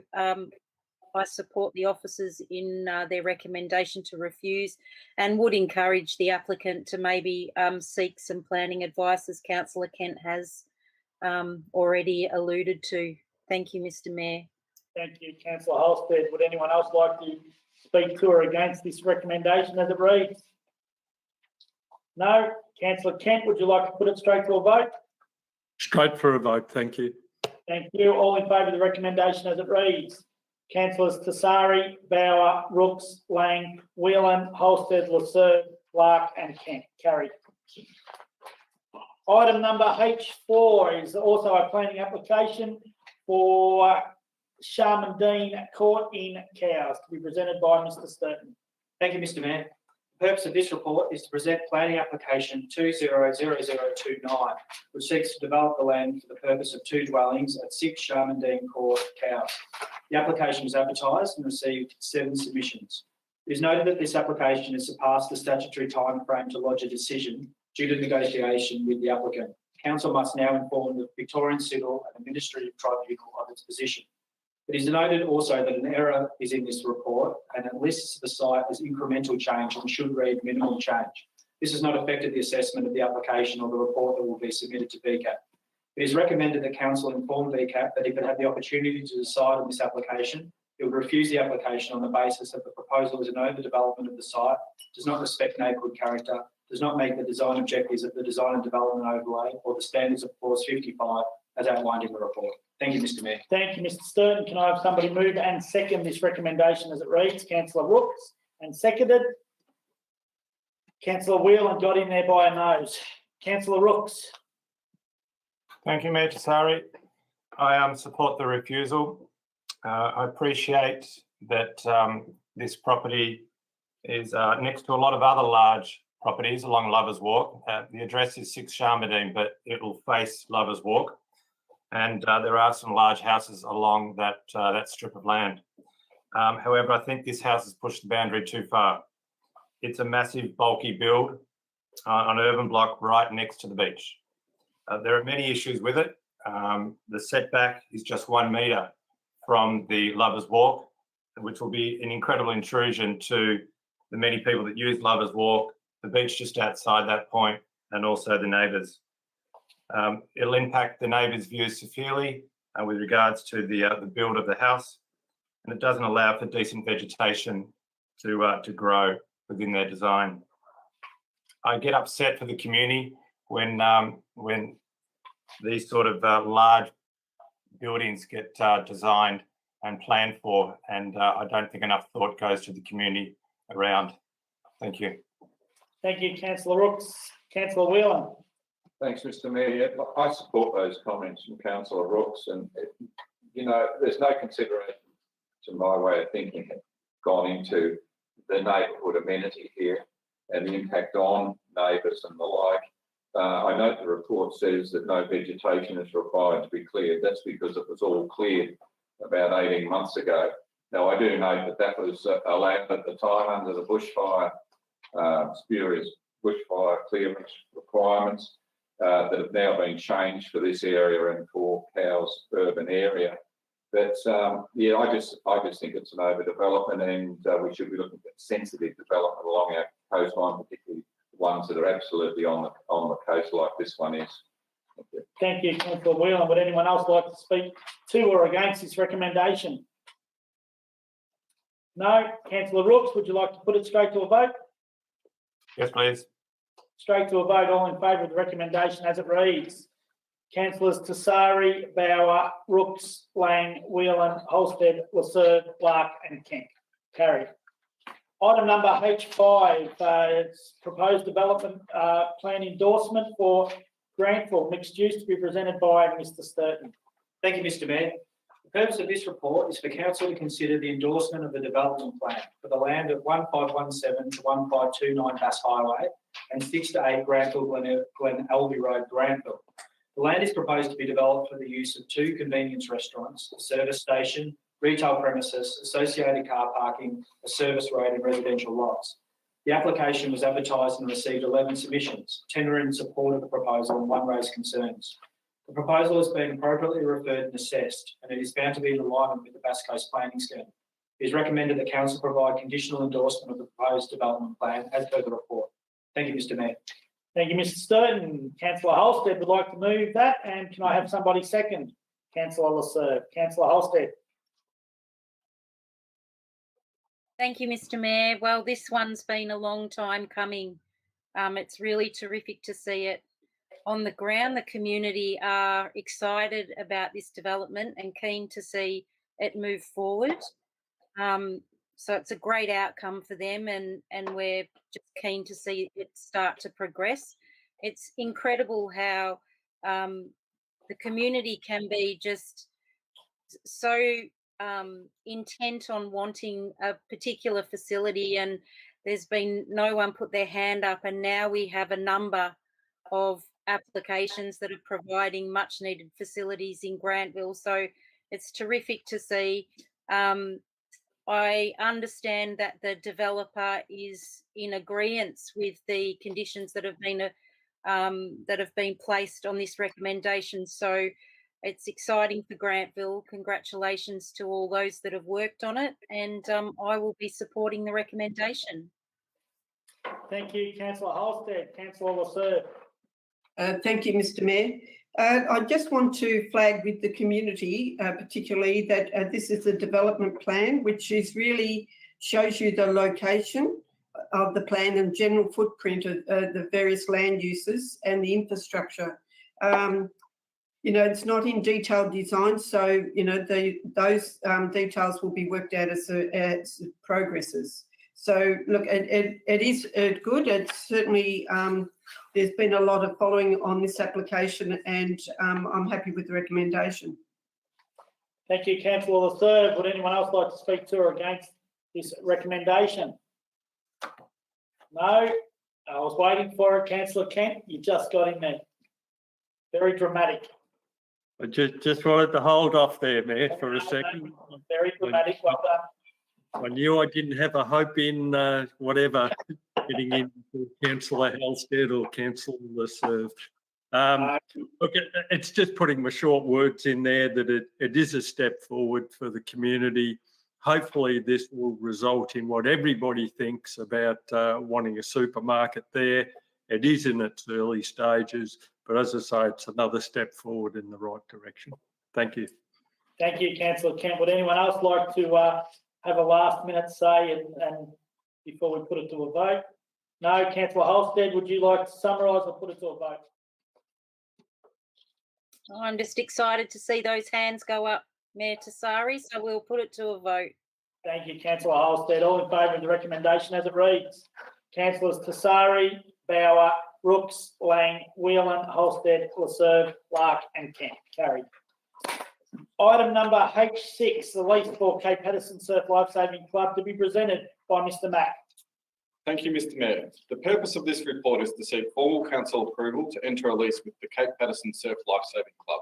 I support the officers in their recommendation to refuse, and would encourage the applicant to maybe seek some planning advice, as Councillor Kent has already alluded to. Thank you, Mr Mayor. Thank you, Councillor Holstead. Would anyone else like to speak to or against this recommendation as it reads? No? Councillor Kent, would you like to put it straight to a vote? Straight for a vote, thank you. Thank you. All in favour of the recommendation as it reads. Councillors Tassari, Bauer, Rooks, Lang, Whelan, Holstead, Laserve, Lark and Kent. Carried. Item number H4 is also a planning application for Charmandene Court in Cowes, to be presented by Mr Sturton. Thank you, Mr Mayor. The purpose of this report is to present planning application 200029, which seeks to develop the land for the purpose of 2 dwellings at 6 Charmandene Court, Cowes. The application was advertised and received 7 submissions. It is noted that this application has surpassed the statutory timeframe to lodge a decision due to negotiation with the applicant. Council must now inform the Victorian Civil and Administrative Tribunal of its position. It is noted also that an error is in this report, and it lists the site as incremental change and should read minimal change. This has not affected the assessment of the application or the report that will be submitted to VCAT. It is recommended that Council inform VCAT that if it had the opportunity to decide on this application, it would refuse the application on the basis that the proposal is an overdevelopment of the site, does not respect neighbourhood character, does not meet the design objectives of the design and development overlay or the standards of clause 55 as outlined in the report. Thank you, Mr Mayor. Thank you, Mr Sturton. Can I have somebody move and second this recommendation as it reads? Councillor Rooks, and seconded. Councillor Whelan got in there by a nose. Councillor Rooks. Thank you, Mayor Tessari. I support the refusal. I appreciate that this property is next to a lot of other large properties along Lovers Walk. The address is 6 Charmandene, but it will face Lovers Walk. And there are some large houses along that strip of land. However, I think this house has pushed the boundary too far. It's a massive, bulky build on an urban block right next to the beach. There are many issues with it. The setback is just 1 metre from the Lovers Walk, which will be an incredible intrusion to the many people that use Lovers Walk, the beach just outside that point, and also the neighbours. It'll impact the neighbours' views severely with regards to the build of the house, and it doesn't allow for decent vegetation to grow within their design. I get upset for the community when these sort of large buildings get designed and planned for, and I don't think enough thought goes to the community around. Thank you. Thank you, Councillor Rooks. Councillor Whelan. Thanks, Mr Mayor. I support those comments from Councillor Rooks, and there's no consideration, to my way of thinking, gone into the neighbourhood amenity here and the impact on neighbours and the like. I note the report says that no vegetation is required to be cleared. That's because it was all cleared about 18 months ago. Now, I do note that was allowed at the time under the bushfire, spurious bushfire clearance requirements that have now been changed for this area and for Cowes urban area. But yeah, I just think it's an overdevelopment, and we should be looking at sensitive development along our coastline, particularly ones that are absolutely on the coast like this one is. Thank you, Councillor Whelan. Would anyone else like to speak to or against this recommendation? No. Councillor Rooks, would you like to put it straight to a vote? Yes, please. Straight to a vote. All in favour of the recommendation as it reads. Councillors Tessari, Bauer, Rooks, Lang, Whelan, Holstead, Laserd, Clark and Kent. Carried. Item number H5, it's proposed development plan endorsement for Grantville mixed use to be presented by Mr Sturton. Thank you, Mr Mayor. The purpose of this report is for Council to consider the endorsement of the development plan for the land of 1517 to 1529 Bass Highway and 6 to 8 Grantville Glen Elby Road, Grantville. The land is proposed to be developed for the use of 2 convenience restaurants, a service station, retail premises, associated car parking, a service road and residential lots. The application was advertised and received 11 submissions, 10 are in support of the proposal and 1 raised concerns. The proposal has been appropriately referred and assessed, and it is found to be in alignment with the Bass Coast planning scheme. It is recommended that Council provide conditional endorsement of the proposed development plan as per the report. Thank you, Mr Mayor. Thank you, Mr Sturton. Councillor Holstead would like to move that, and can I have somebody second? Councillor Laserd. Councillor Holstead. Thank you, Mr Mayor. Well, this one's been a long time coming. It's really terrific to see it on the ground. The community are excited about this development and keen to see it move forward. So it's a great outcome for them, and we're just keen to see it start to progress. It's incredible how the community can be just so intent on wanting a particular facility, and there's been no one put their hand up, and now we have a number of applications that are providing much needed facilities in Grantville. So it's terrific to see. I understand that the developer is in agreement with the conditions that have been placed on this recommendation. So it's exciting for Grantville. Congratulations to all those that have worked on it, and I will be supporting the recommendation. Thank you, Councillor Holstead. Councillor Laserd. Thank you, Mr Mayor. I just want to flag with the community, particularly that this is a development plan, which is really shows you the location the plan and general footprint of the various land uses and the infrastructure. It's not in detailed design, so those details will be worked out as it progresses. So look, it is good. It's certainly there's been a lot of following on this application, and I'm happy with the recommendation. Thank you, Councillor Lasserve. Would anyone else like to speak to or against this recommendation? No? I was waiting for it, Councillor Kent. You just got in there. Very dramatic. I just wanted to hold off there, Mayor, for a second. Very dramatic. Well done. I knew I didn't have a hope in whatever getting into Councillor Halstead or Councillor Lasserve. Look, it's just putting my short words in there that it is a step forward for the community. Hopefully this will result in what everybody thinks about wanting a supermarket there. It is in its early stages, but as I say, it's another step forward in the right direction. Thank you. Thank you, Councillor Kent. Would anyone else like to have a last minute say and before we put it to a vote? No. Councillor Halstead, would you like to summarise or put it to a vote? I'm just excited to see those hands go up, Mayor Tessari, so we'll put it to a vote. Thank you, Councillor Halstead. All in favour of the recommendation as it reads. Councillors Tessari, Bauer, Brooks, Lang, Whelan, Halstead, Lasserve, Lark and Kent. Carried. Item number H6, the lease for Cape Paterson Surf Lifesaving Club, to be presented by Mr Mack. Thank you, Mr Mayor. The purpose of this report is to seek formal council approval to enter a lease with the Cape Paterson Surf Lifesaving Club.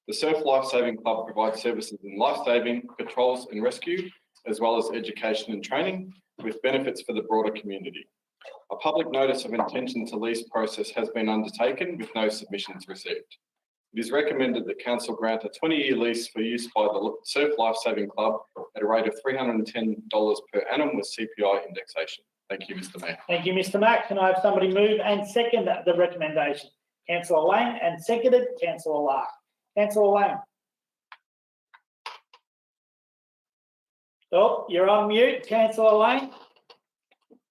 The Surf Lifesaving Club provides services in lifesaving, patrols and rescue, as well as education and training, with benefits for the broader community. A public notice of intention to lease process has been undertaken with no submissions received. It is recommended that council grant a 20-year lease for use by the Surf Lifesaving Club at a rate of $310 per annum with CPI indexation. Thank you, Mr Mayor. Thank you, Mr Mack. Can I have somebody move and second the recommendation? Councillor Lang, and seconded Councillor Lark. Councillor Lang. Oh, you're on mute, Councillor Lang.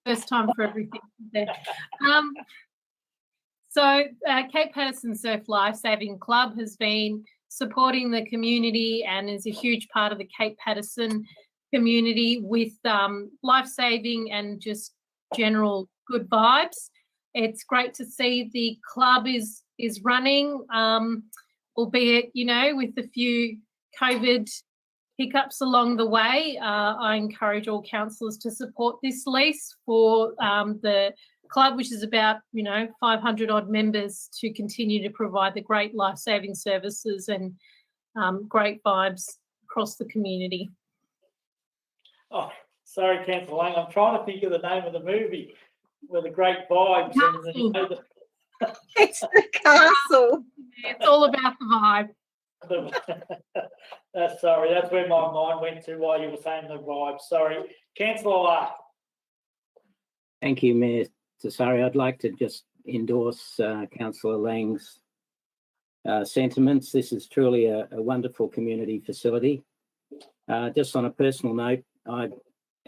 First time for everything there. Cape Paterson Surf Lifesaving Club has been supporting the community and is a huge part of the Cape Paterson community with lifesaving and just general good vibes. It's great to see the club is running, albeit, with a few COVID hiccups along the way. I encourage all councillors to support this lease for the club, which is about 500 odd members, to continue to provide the great life-saving services and great vibes across the community. Oh, sorry, Councillor Lang. I'm trying to think of the name of the movie where the great vibes. It's the castle. It's all about the vibe. Sorry, that's where my mind went to while you were saying the vibe. Sorry. Councillor Lark. Thank you, Mayor Tessari. I'd like to just endorse Councillor Lang's sentiments. This is truly a wonderful community facility. Just on a personal note, I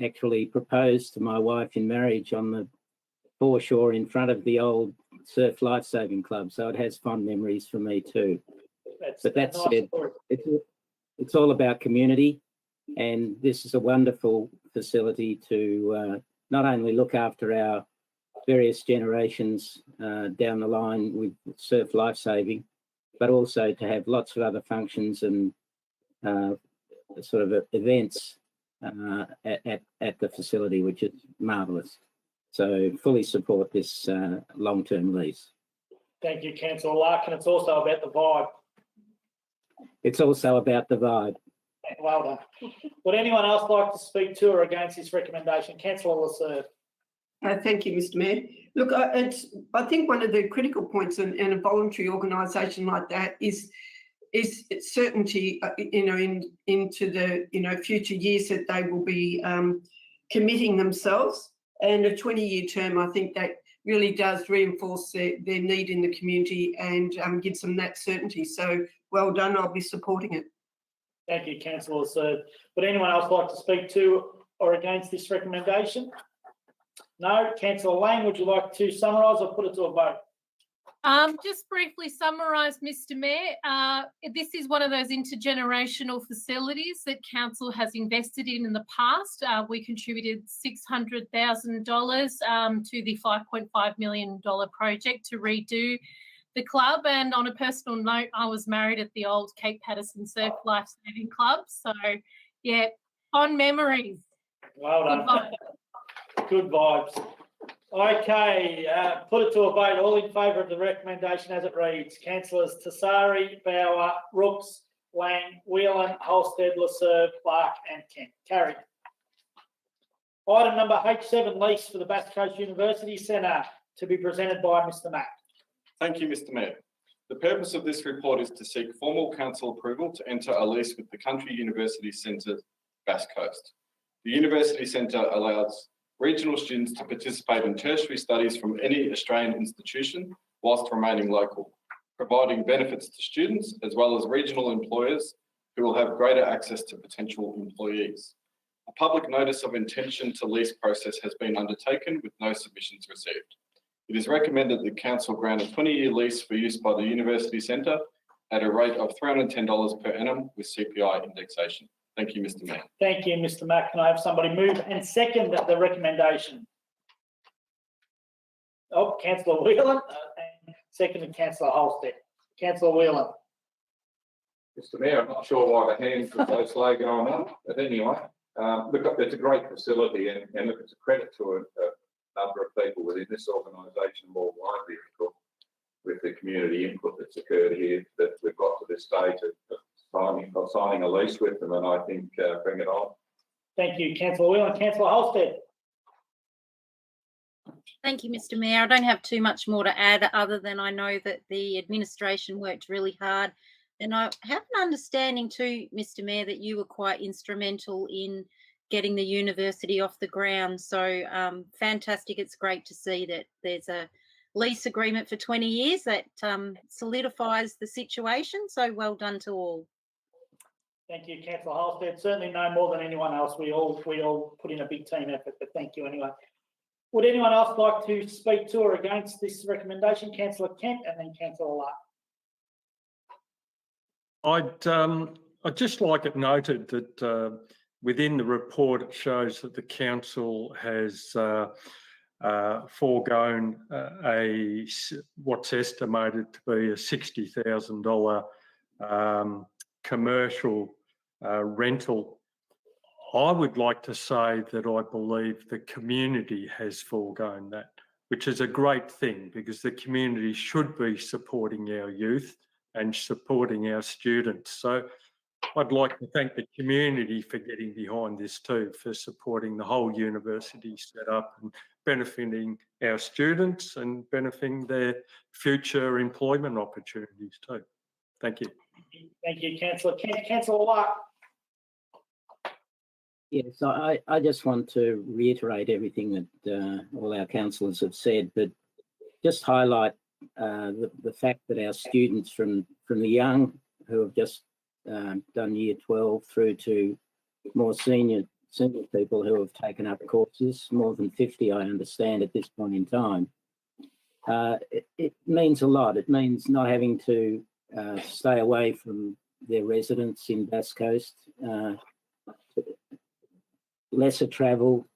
actually proposed to my wife in marriage on the foreshore in front of the old Surf Lifesaving Club, so it has fond memories for me too. But that said, it's all about community, and this is a wonderful facility to not only look after our various generations down the line with surf lifesaving, but also to have lots of other functions and sort of events at the facility, which is marvellous. So fully support this long-term lease. Thank you, Councillor Lark, and it's also about the vibe. It's also about the vibe. Well done. Would anyone else like to speak to or against this recommendation? Councillor Lasserve. Thank you, Mr Mayor. Look, I think one of the critical points in a voluntary organisation like that is certainty, into the, future years that they will be committing themselves. And a 20-year term, I think that really does reinforce their need in the community and gives them that certainty. So well done. I'll be supporting it. Thank you, Councillor Lasserve. Would anyone else like to speak to or against this recommendation? No. Councillor Lang, would you like to summarise or put it to a vote? Just briefly summarise, Mr. Mayor, this is one of those intergenerational facilities that council has invested in the past. We contributed $600,000 to the $5.5 million project to redo the club. And on a personal note, I was married at the old Cape Paterson Surf Lifesaving Club. So, yeah, fond memories. Well done. Good vibes. Okay, put it to a vote. All in favour of the recommendation as it reads. Councillors Tassari, Bauer, Rooks, Lang, Whelan, Holstead, Laserve, Clark and Kent. Carried. Item number H7, lease for the Bass Coast University Centre, to be presented by Mr. Mack. Thank you, Mr. Mayor. The purpose of this report is to seek formal council approval to enter a lease with the Country University Centre, Bass Coast. The University Centre allows regional students to participate in tertiary studies from any Australian institution whilst remaining local, providing benefits to students as well as regional employers who will have greater access to potential employees. A public notice of intention to lease process has been undertaken with no submissions received. It is recommended that Council grant a 20-year lease for use by the University Centre at a rate of $310 per annum with CPI indexation. Thank you, Mr. Mayor. Thank you, Mr. Mack. Can I have somebody move and second the recommendation? Oh, Councillor Whelan and seconded Councillor Holstead. Councillor Whelan. Mr. Mayor, I'm not sure why the hands were so slow going up, but anyway, look, it's a great facility, and look, it's a credit to a number of people within this organisation, more widely, of course, with the community input that's occurred here, that we've got to this stage of signing a lease with them, and I think bring it on. Thank you, Councillor Whelan. Councillor Holstead. Thank you, Mr. Mayor. I don't have too much more to add other than I know that the administration worked really hard. And I have an understanding too, Mr. Mayor, that you were quite instrumental in getting the university off the ground. So fantastic. It's great to see that there's a lease agreement for 20 years that solidifies the situation. So well done to all. Thank you, Councillor Holstead. Certainly no more than anyone else. We all put in a big team effort, but thank you anyway. Would anyone else like to speak to or against this recommendation? Councillor Kent and then Councillor Lark. I'd just like it noted that within the report it shows that the council has foregone what's estimated to be a $60,000 commercial rental. I would like to say that I believe the community has foregone that, which is a great thing because the community should be supporting our youth and supporting our students. So I'd like to thank the community for getting behind this too, for supporting the whole university set up and benefiting our students and benefiting their future employment opportunities too. Thank you. Thank you, Councillor Kent. Councillor Lark. Yes, I just want to reiterate everything that all our councillors have said, but just highlight the fact that our students from the young who have just done year 12 through to more senior people who have taken up courses, more than 50 I understand at this point in time. It means a lot. It means not having to stay away from their residence in Bass Coast, lesser travel,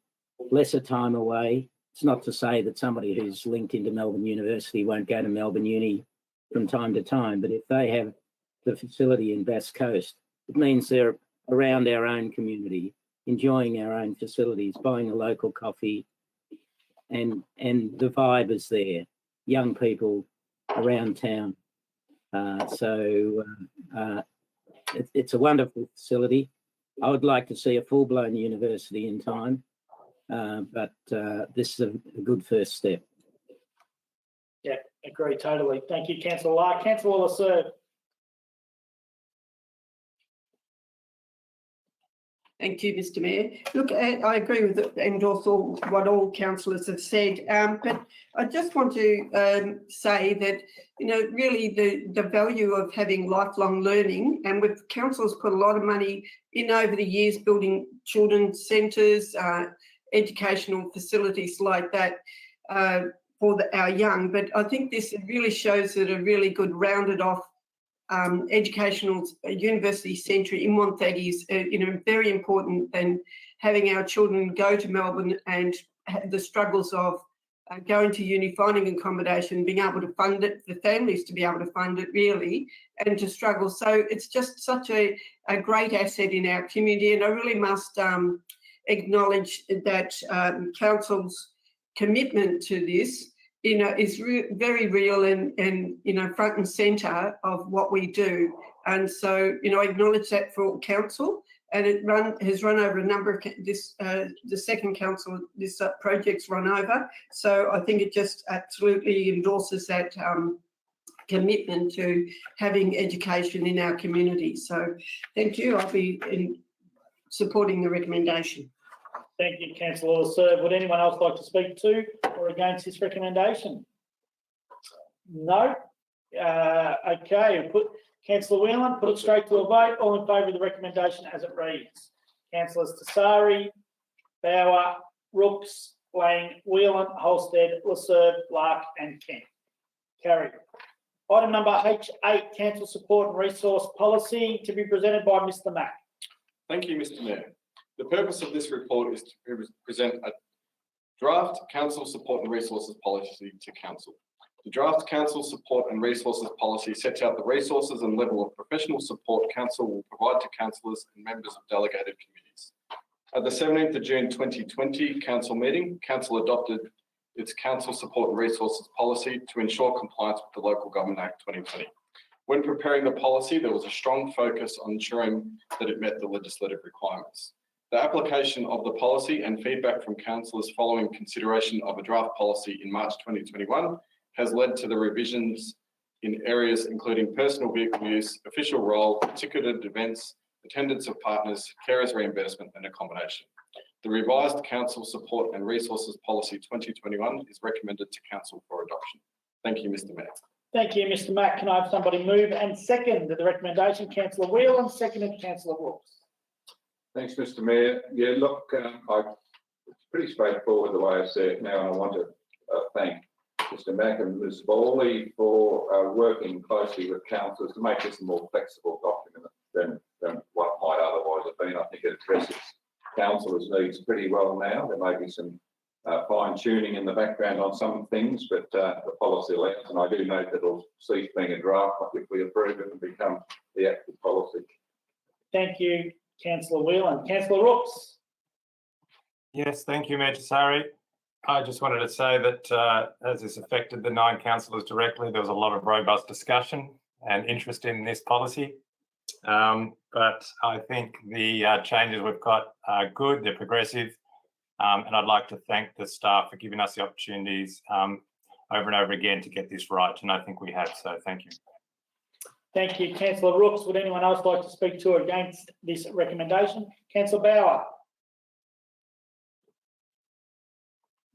lesser time away. It's not to say that somebody who's linked into Melbourne University won't go to Melbourne Uni from time to time, but if they have the facility in Bass Coast, it means they're around our own community, enjoying our own facilities, buying a local coffee, and the vibe is there. Young people around town. It's a wonderful facility. I would like to see a full-blown university in time, but this is a good first step. Yeah, agree totally. Thank you, Councillor Lark. Councillor Laserve. Thank you, Mr. Mayor. Look, I agree with it, endorse what all councillors have said, but I just want to say that, you know, really the value of having lifelong learning, and with councils put a lot of money in over the years building children's centres, educational facilities like that for our young. But I think this really shows that a really good rounded off educational university centre in Wonthaggi is very important than having our children go to Melbourne and have the struggles of going to uni, finding accommodation, being able to fund it, the families to be able to fund it really, and to struggle. So it's just such a great asset in our community, and I really must acknowledge that council's commitment to this, is very real and front and centre of what we do. And so, I acknowledge that for council, and it has run over a number of the second council this project's run over. So I think it just absolutely endorses that commitment to having education in our community. So thank you. I'll be supporting the recommendation. Thank you, Councillor Serve. Would anyone else like to speak to or against this recommendation? No? Okay, Councillor Whelan, put it straight to a vote. All in favour of the recommendation as it reads. Councillors Tassari, Bauer, Rooks, Lang, Whelan, Holstead, Laserve, Lark and Kent. Carried. Item number H8, Council Support and Resource Policy, to be presented by Mr Mack. Thank you, Mr Mayor. The purpose of this report is to present a draft Council Support and Resources Policy to Council. The draft Council Support and Resources Policy sets out the resources and level of professional support Council will provide to councillors and members of delegated committees. At the 17th of June 2020 Council meeting, Council adopted its Council Support and Resources Policy to ensure compliance with the Local Government Act 2020. When preparing the policy, there was a strong focus on ensuring that it met the legislative requirements. The application of the policy and feedback from councillors following consideration of a draft policy in March 2021 has led to the revisions in areas including personal vehicle use, official role, ticketed events, attendance of partners, carers reimbursement and accommodation. The revised Council Support and Resources Policy 2021 is recommended to Council for adoption. Thank you, Mr Mayor. Thank you, Mr Mack. Can I have somebody move and second the recommendation? Councillor Whelan, seconded Councillor Rooks. Thanks, Mr Mayor. Yeah, look, it's pretty straightforward the way I see it now, and I want to thank Mr Mack and Ms Bawley for working closely with councillors to make this a more flexible document than what might otherwise have been. I think it addresses councillors' needs pretty well now. There may be some fine-tuning in the background on some things, but the policy allows, and I do note that it'll cease being a draft if we approve it and become the actual policy. Thank you, Councillor Whelan. Councillor Rooks. Yes, thank you, Mayor Tassari. I just wanted to say that as this affected the 9 councillors directly, there was a lot of robust discussion and interest in this policy. But I think the changes we've got are good, they're progressive, and I'd like to thank the staff for giving us the opportunities over and over again to get this right, and I think we have, so thank you. Thank you, Councillor Rooks. Would anyone else like to speak to or against this recommendation? Councillor Bauer.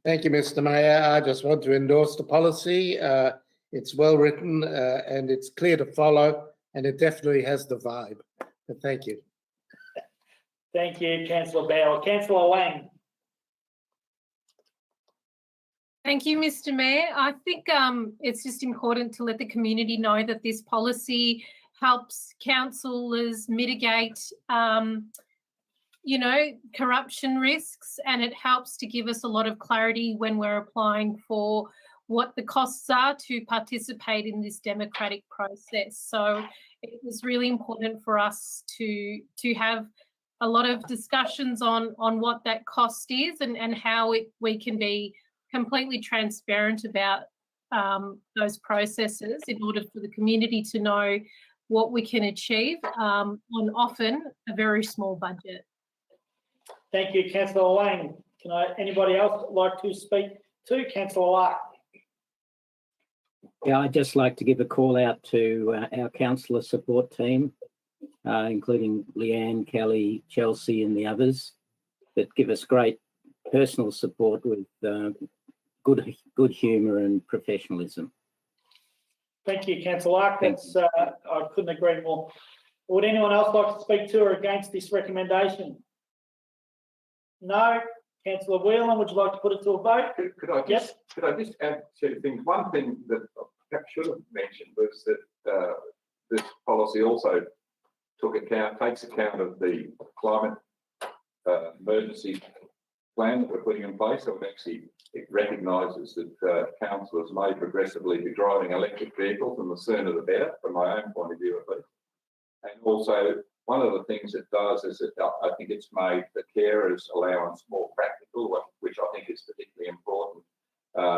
Thank you, Mr Mayor. I just want to endorse the policy. It's well written and it's clear to follow, and it definitely has the vibe. So thank you. Thank you, Councillor Bauer. Councillor Lang. Thank you, Mr Mayor. I think it's just important to let the community know that this policy helps councillors mitigate corruption risks, and it helps to give us a lot of clarity when we're applying for what the costs are to participate in this democratic process. So it was really important for us to have a lot of discussions on what that cost is and how we can be completely transparent about those processes in order for the community to know what we can achieve on often a very small budget. Thank you, Councillor Lang. Anybody else like to speak to? Councillor Lark. Yeah, I'd just like to give a call out to our councillor support team, including Leanne, Kelly, Chelsea and the others that give us great personal support with good humour and professionalism. Thank you, Councillor Lark. I couldn't agree more. Would anyone else like to speak to or against this recommendation? No? Councillor Whelan, would you like to put it to a vote? Could I Yes. just add two things? One thing that I perhaps should have mentioned was that this policy also takes account of the climate emergency plan that we're putting in place. So it recognises that councillors may progressively be driving electric vehicles, and the sooner the better, from my own point of view at least. And also, one of the things it does is that I think it's made the carers allowance more practical, which I think is particularly important,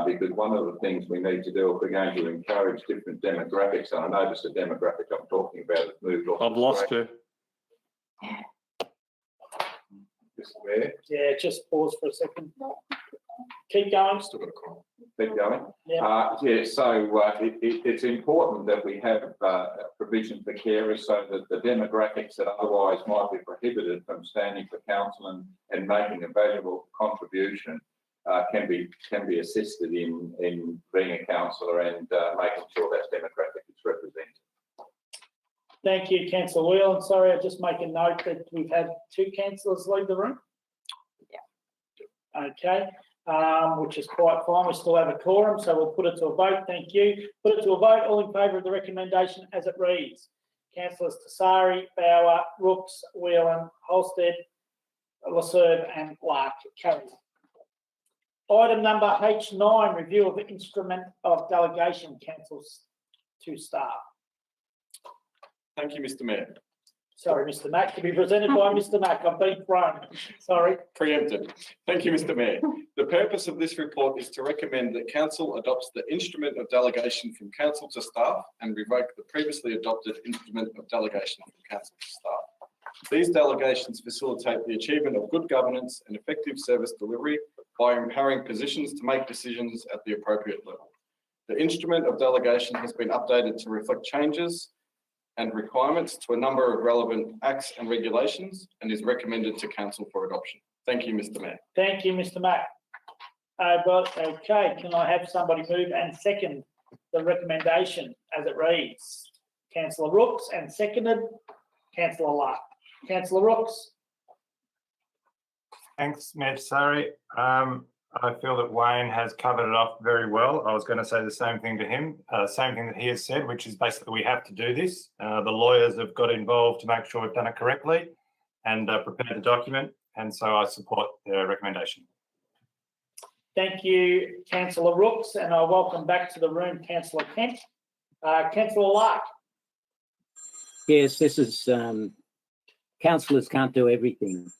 because one of the things we need to do if we're going to encourage different demographics, and I notice the demographic I'm talking about has moved off. I've lost you. Yeah, just pause for a second. Keep going. Still got a call. Keep going. Yeah. It's important that we have provision for carers so that the demographics that otherwise might be prohibited from standing for council and making a valuable contribution can be assisted in being a councillor and making sure that demographic is represented. Thank you, Councillor Whelan. Sorry, I'll just make a note that we've had 2 councillors leave the room. Yeah. Okay, which is quite fine. We still have a quorum, so we'll put it to a vote. Thank you. Put it to a vote. All in favour of the recommendation as it reads. Councillors Tassari, Bauer, Rooks, Whelan, Holstead, Laserve and Lark. Carried. Item number H9, review of the instrument of delegation, councils to staff. Thank you, Mr. Mayor. Sorry, Mr. Mack, to be presented by Mr. Mack. I've been thrown. Sorry. Preempted. Thank you, Mr. Mayor. The purpose of this report is to recommend that council adopts the instrument of delegation from council to staff and revoke the previously adopted instrument of delegation from council to staff. These delegations facilitate the achievement of good governance and effective service delivery by empowering positions to make decisions at the appropriate level. The instrument of delegation has been updated to reflect changes and requirements to a number of relevant acts and regulations and is recommended to council for adoption. Thank you, Mr. Mayor. Thank you, Mr. Mack. Okay, can I have somebody move and second the recommendation as it reads? Councillor Rooks and seconded Councillor Lark. Councillor Rooks. Thanks, Mayor Tassari. I feel that Wayne has covered it off very well. I was going to say the same thing to him, same thing that he has said, which is basically we have to do this. The lawyers have got involved to make sure we've done it correctly and prepared the document, and so I support the recommendation. Thank you, Councillor Rooks, and I welcome back to the room Councillor Kent. Councillor Lark. Yes, this is councillors can't do everything,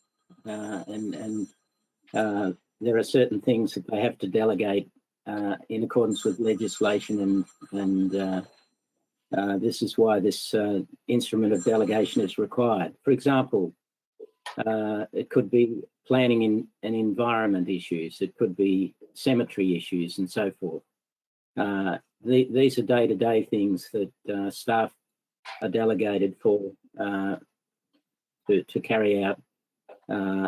and there are certain things that they have to delegate in accordance with legislation, and this is why this instrument of delegation is required. For example, it could be planning in and environment issues, it could be cemetery issues and so forth. These are day-to-day things that staff are delegated for to carry out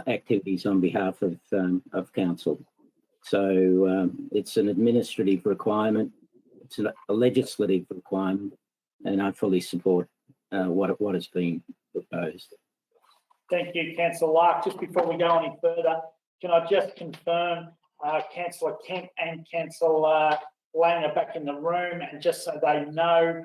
activities on behalf of council. So it's an administrative requirement, it's a legislative requirement, and I fully support what has been proposed. Thank you, Councillor Lark. Just before we go any further, can I just confirm Councillor Kent and Councillor Lang are back in the room, and just so they know,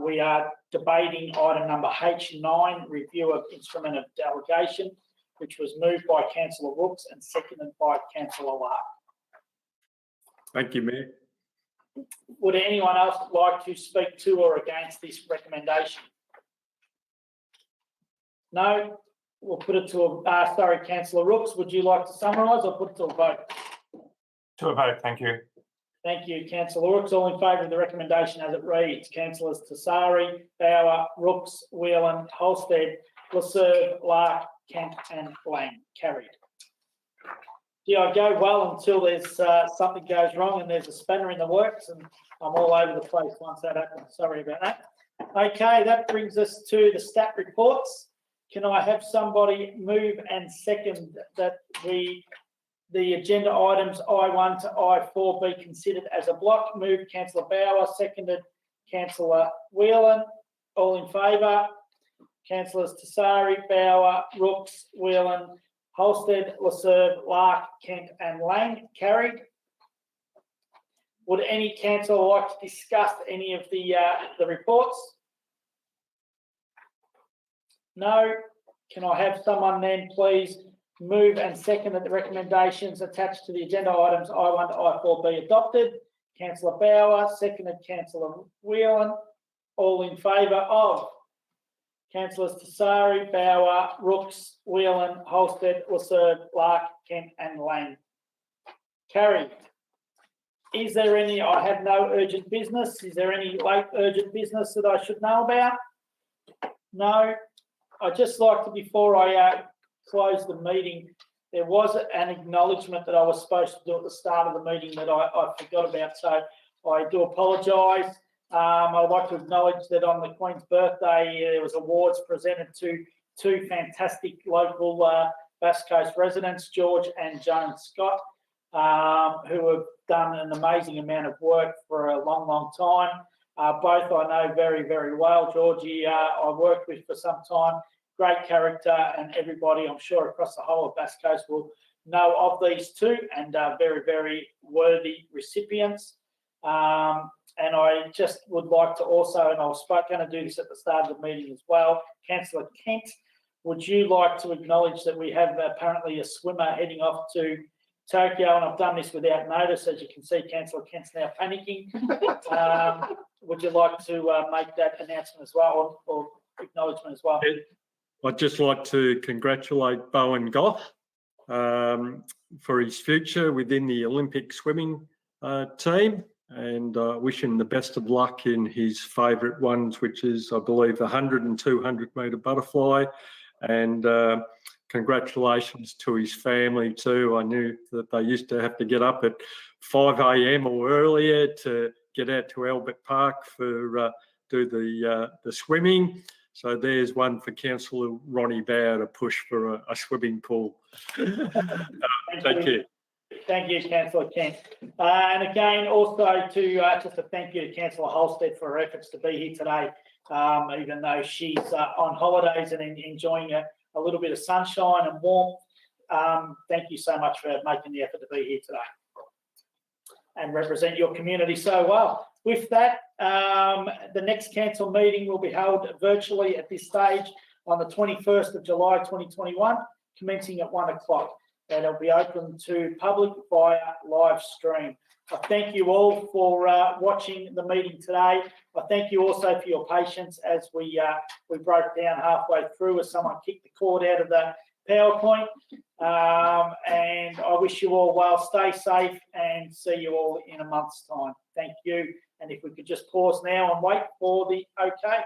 we are debating item number H9, review of instrument of delegation, which was moved by Councillor Rooks and seconded by Councillor Lark. Thank you, Mayor. Would anyone else like to speak to or against this recommendation? No? We'll put it to a, sorry, Councillor Rooks, would you like to summarise or put it to a vote? To a vote, thank you. Thank you, Councillor Rooks. All in favour of the recommendation as it reads. Councillors Tassari, Bauer, Rooks, Whelan, Holstead, Laserve, Lark, Kent and Lang. Carried. Yeah, I go well until there's something goes wrong and there's a spanner in the works, and I'm all over the place once that happens. Sorry about that. Okay, that brings us to the stat reports. Can I have somebody move and second that the agenda items I1 to I4 be considered as a block? Moved Councillor Bauer, seconded Councillor Whelan. All in favour? Councillors Tassari, Bauer, Rooks, Whelan, Holstead, LaServe, Lark, Kent and Lang. Carried. Would any councillor like to discuss any of the reports? No. Can I have someone then please move and second that the recommendations attached to the agenda items I1 to I4 be adopted? Councillor Bauer, seconded Councillor Whelan. All in favour of? Councillors Tassari, Bauer, Rooks, Whelan, Holstead, LaServe, Lark, Kent and Lang. Carried. Is there any, I have no urgent business. Is there any late urgent business that I should know about? No. I'd just like to, before I close the meeting, there was an acknowledgement that I was supposed to do at the start of the meeting that I forgot about, so I do apologise. I'd like to acknowledge that on the Queen's birthday, there was awards presented to two fantastic local Bass Coast residents, George and Joan Scott, who have done an amazing amount of work for a long, long time. Both I know very, very well. Georgie, I worked with for some time. Great character, and everybody, I'm sure, across the whole of Bass Coast will know of these two, and very, very worthy recipients. And I just would like to also, and I was going to do this at the start of the meeting as well, Councillor Kent, would you like to acknowledge that we have apparently a swimmer heading off to Tokyo, and I've done this without notice. As you can see, Councillor Kent's now panicking. Would you like to make that announcement as well, or acknowledgement as well? I'd just like to congratulate Bowen Goff for his future within the Olympic swimming team, and wish him the best of luck in his favourite ones, which is, I believe, the 100 and 200 metre butterfly. And congratulations to his family too. I knew that they used to have to get up at 5 a.m. or earlier to get out to Albert Park for do the swimming. So there's one for Councillor Ronnie Bauer to push for a swimming pool. Thank you. Thank you, Councillor Kent. And again, also to just a thank you to Councillor Holstead for her efforts to be here today, even though she's on holidays and enjoying a little bit of sunshine and warmth. Thank you so much for making the effort to be here today and represent your community so well. With that, the next council meeting will be held virtually at this stage on the 21st of July 2021, commencing at 1 o'clock. And it'll be open to public via live stream. I thank you all for watching the meeting today. I thank you also for your patience as we broke down halfway through as someone kicked the cord out of the PowerPoint. And I wish you all well. Stay safe and see you all in a month's time. Thank you. And if we could just pause now and wait for the okay.